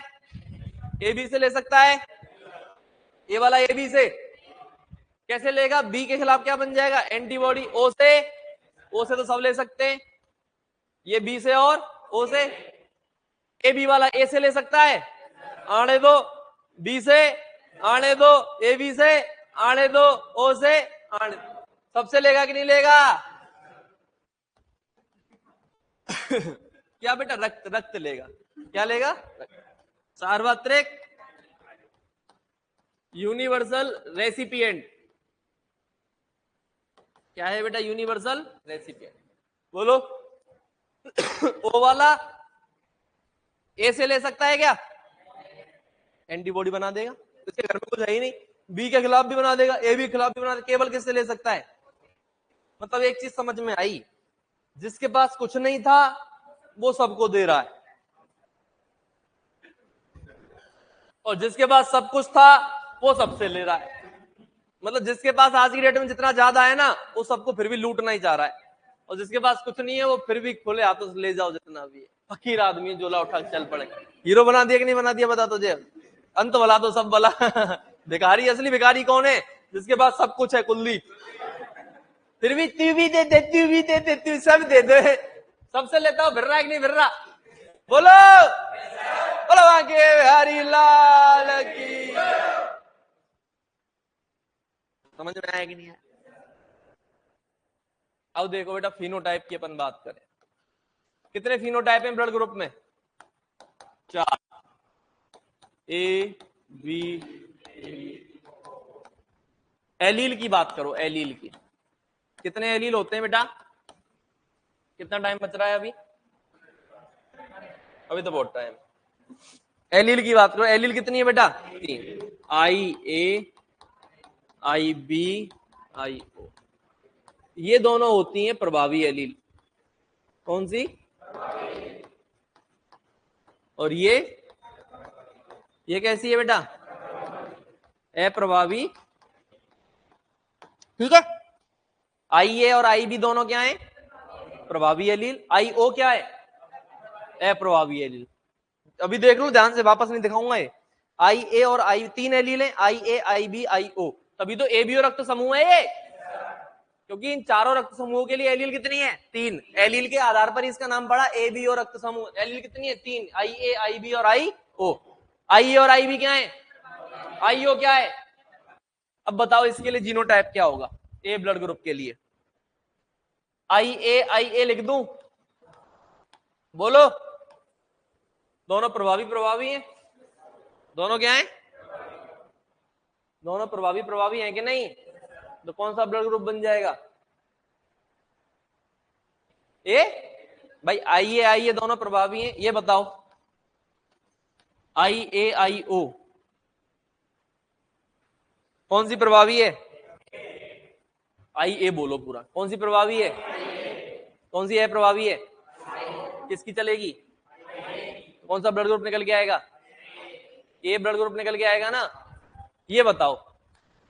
ए बी से ले सकता है। ए वाला ए बी से कैसे लेगा? बी के खिलाफ क्या बन जाएगा? एंटीबॉडी। ओ से तो सब ले सकते हैं, ये बी से और ओ से। ए बी वाला ए से ले सकता है, आने दो, बी से आने दो, ए बी से आने दो, ओ से आने दो। सबसे लेगा कि नहीं लेगा? क्या बेटा? रक्त लेगा। क्या लेगा? सार्वत्रिक यूनिवर्सल रेसिपिएंट। क्या है बेटा? Universal recipient. बोलो। ओ वाला ए से ले सकता है क्या? एंटीबॉडी बना देगा, इसके घर में कुछ है ही नहीं। बी के खिलाफ भी बना देगा, ए बी के खिलाफ भी बना देगा। केवल किससे ले सकता है? मतलब एक चीज समझ में आई, जिसके पास कुछ नहीं था वो सबको दे रहा है, और जिसके पास सब कुछ था वो सबसे ले रहा है। मतलब जिसके पास आज की डेट में जितना ज्यादा है ना, वो सबको फिर भी लूटना ही चाह रहा है, और जिसके पास कुछ नहीं है वो फिर भी खुले हाथों से ले जाओ जितना भी है। फकीर आदमी झोला उठा के चल पड़े। हीरो बना दिया कि नहीं बना दिया? बता तुझे, अंत भला तो सब भला। भिखारी, असली भिखारी कौन है? जिसके पास सब कुछ है, कुलदीप। फिर भी तू भी दे दे, तू भी दे दे, तू सब दे दे, सबसे लेता हूं। फिर रहा है कि नहीं फिर रहा? बोलो बोलो, आगे बिहारी लाल की। समझ में आया कि नहीं आया? अब देखो बेटा, फिनोटाइप की अपन बात करें। कितने फिनोटाइप हैं ब्लड ग्रुप में? 4। A B. एलील की बात करो, एलील की। कितने एलील होते हैं बेटा? कितना टाइम बच रहा है अभी? अभी तो बहुत टाइम। एलील की बात करो, एलील कितनी है बेटा? 3। आई ए, आई बी, आई ओ। ये दोनों होती हैं प्रभावी एलील। कौन सी? और ये कैसी है बेटा? अप्रभावी। ठीक है। आई ए और आई बी दोनों क्या है? प्रभावी एलील। आई ओ क्या है? अप्रभावी एलील। अभी देख लो ध्यान से, वापस नहीं दिखाऊंगा ये। आई ए और आई, 3 एलील है, आई ए, आई बी, आई ओ। तभी तो ए बी और रक्त समूह है ये, क्योंकि इन चारों रक्त समूहों के लिए एलील कितनी है? 3। एलील के आधार पर इसका नाम पड़ा ए बी और रक्त समूह। एलील कितनी है? 3। आई ए, आई बी और आई ओ। आई ए और आई बी क्या है? आई ओ क्या है? अब बताओ इसके लिए जीनोटाइप क्या होगा ए ब्लड ग्रुप के लिए? आई ए लिख दूं? बोलो। दोनों प्रभावी प्रभावी हैं, दोनों क्या हैं, दोनों प्रभावी प्रभावी हैं कि नहीं? तो कौन सा ब्लड ग्रुप बन जाएगा? ए भाई आई ए दोनों प्रभावी हैं, ये बताओ। IAIO कौन सी प्रभावी है? IA बोलो पूरा, कौन सी प्रभावी है? कौन सी है प्रभावी है? किसकी चलेगी? कौन सा ब्लड ग्रुप निकल के आएगा? ए ब्लड ग्रुप निकल के आएगा ना। ये बताओ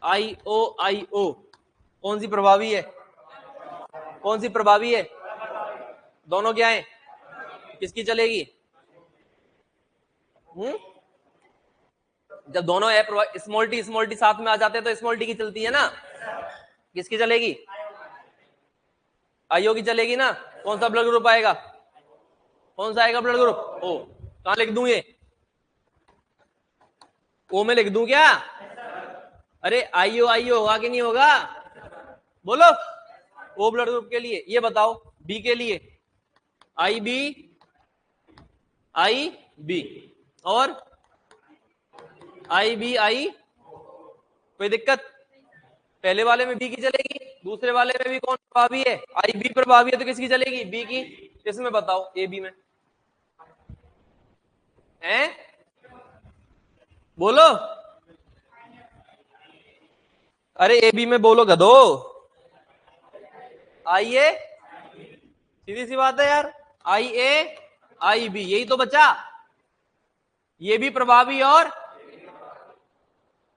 IOIO कौन सी प्रभावी है? कौन सी प्रभावी है? दोनों क्या है? किसकी चलेगी? जब दोनों स्मॉल टी साथ में आ जाते हैं तो स्मॉल टी की चलती है ना। किसकी चलेगी? आईओ की चलेगी ना। कौन सा ब्लड ग्रुप आएगा? कौन सा आएगा ब्लड ग्रुप? ओ। कहां लिख दूं ये? ओ में लिख दूं क्या? अरे आईओ होगा कि नहीं होगा? बोलो। ओ ब्लड ग्रुप के लिए ये बताओ, बी के लिए आई बी और आई कोई दिक्कत? पहले वाले में बी की चलेगी, दूसरे वाले में भी कौन प्रभावी है? आई बी प्रभावी है, तो किसकी चलेगी? बी की। इसमें बताओ ए बी में हैं? बोलो। अरे ए बी में बोलो गधो। आइए, सीधी सी बात है यार। आई ए आई बी यही तो बचा। ये भी प्रभावी और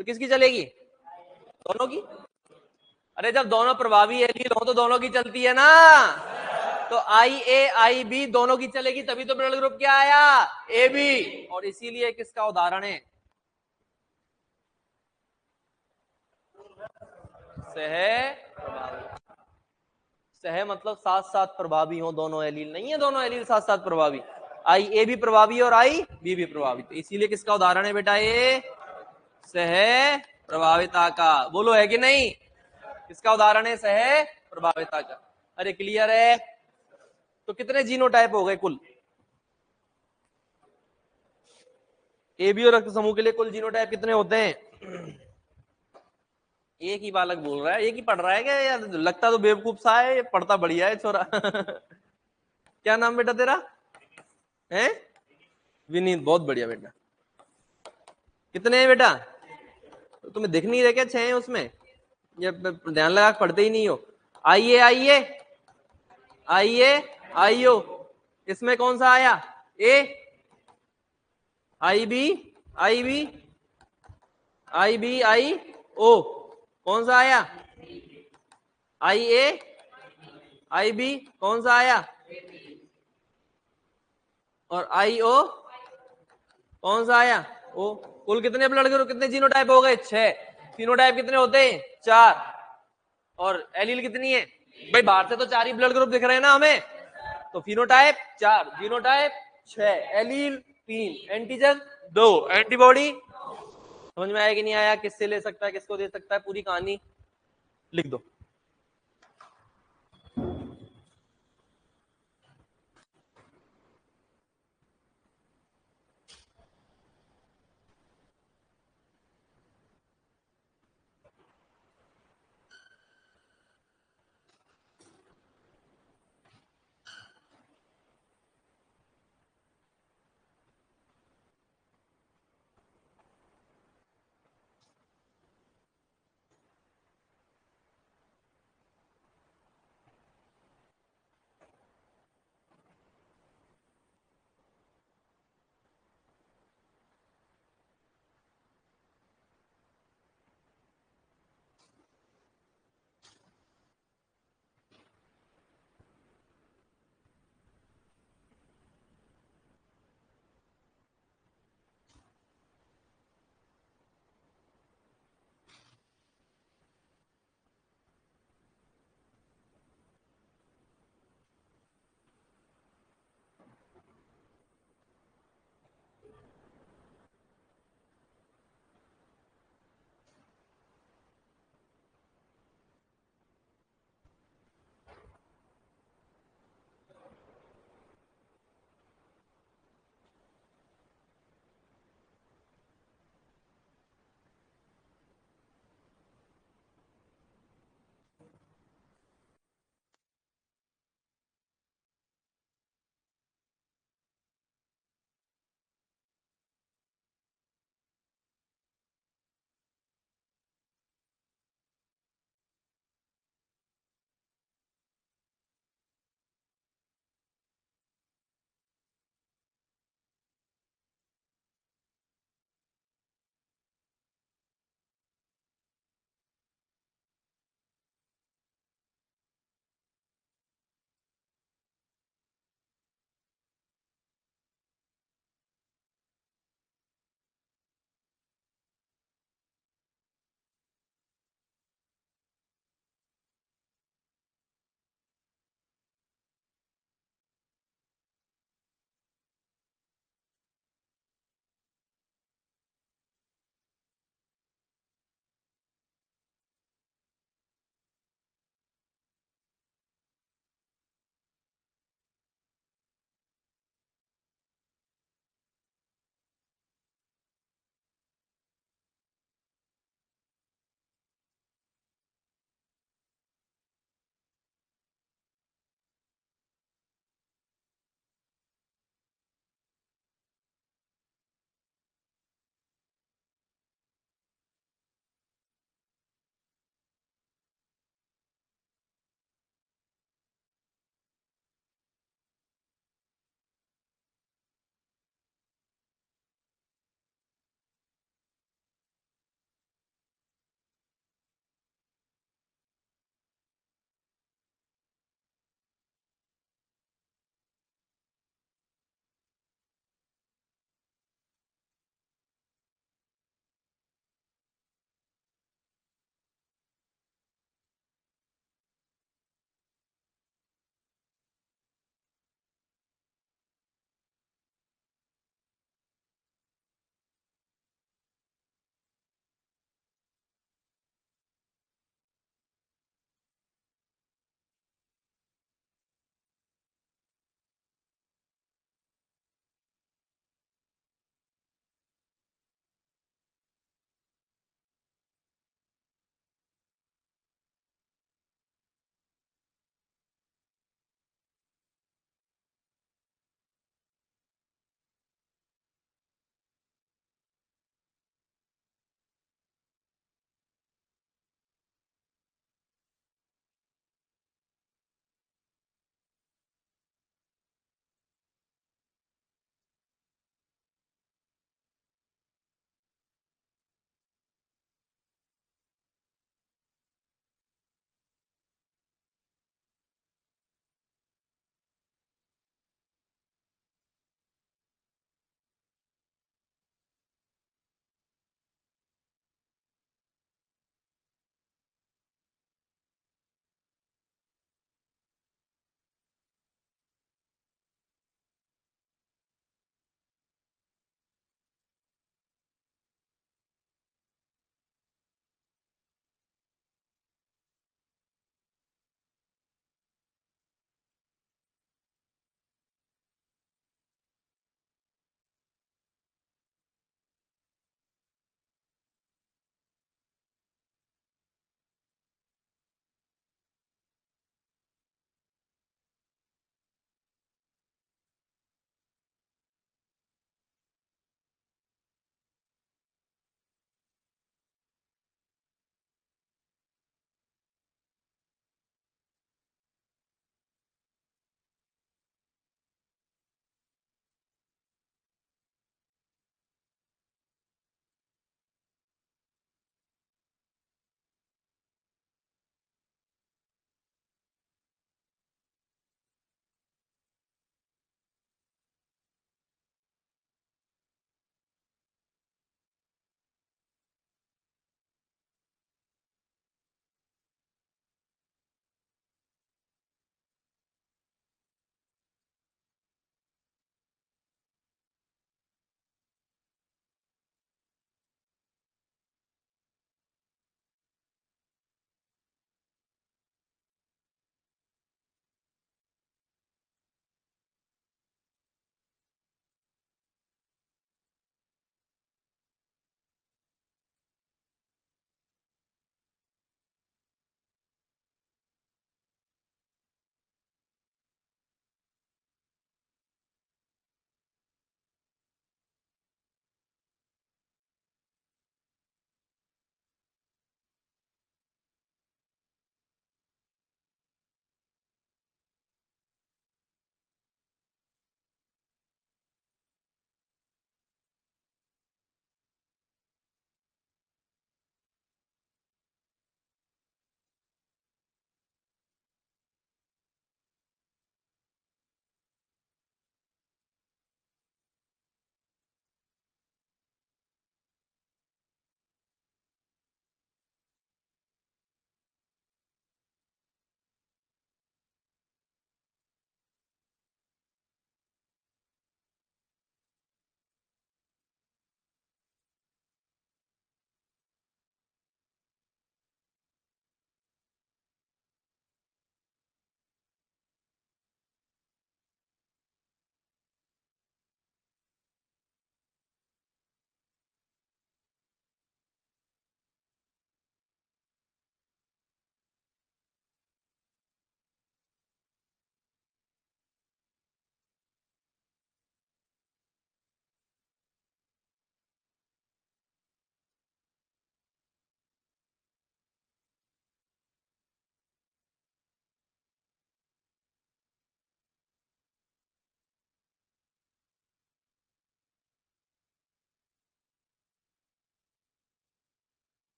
तो किसकी चलेगी? दोनों की। अरे जब दोनों प्रभावी एलील हो तो दोनों की चलती है ना। तो आई बी दोनों की चलेगी, तभी तो ब्लड ग्रुप क्या आया? A B. और इसीलिए किसका उदाहरण है? सह प्रभावी। सह मतलब साथ साथ प्रभावी हो, दोनों एलील नहीं है, दोनों एलील साथ साथ प्रभावी। आई ए भी प्रभावी और आई बी भी प्रभावी, तो इसीलिए किसका उदाहरण है बेटा ये? सह प्रभाविता का। बोलो है कि नहीं? किसका उदाहरण है? सह प्रभाविता का। अरे क्लियर है? तो कितने जीनोटाइप हो गए कुल? ए बी और रक्त समूह के लिए कुल जीनोटाइप कितने होते हैं? एक ही बालक बोल रहा है, एक ही पढ़ रहा है क्या यार? लगता तो बेवकूफ सा है, पढ़ता बढ़िया है छोरा। क्या नाम बेटा तेरा है? विनीत, बहुत बढ़िया बेटा। कितने हैं बेटा? तो तुम्हें दिख नहीं रहे क्या 6 हैं उसमें? ये ध्यान लगा पढ़ते ही नहीं हो। आइए आइए आइए आइयो, इसमें कौन सा आया? ए आई बी आई ओ। कौन सा आया? आई ए आई बी। कौन सा आया? और आई ओ कौन सा आया? ओ। कुल कितने ब्लड ग्रुप, कितने जीनोटाइप हो गए? 6। फिनोटाइप कितने होते हैं? 4। और एलील कितनी है भाई? बाहर से तो 4 ही ब्लड ग्रुप दिख रहे हैं ना हमें। तो phenotype 4, genotype 6, allele 3, antigen 2, antibody. समझ में आया कि नहीं आया? किससे ले सकता है, किसको दे सकता है? पूरी कहानी लिख दो।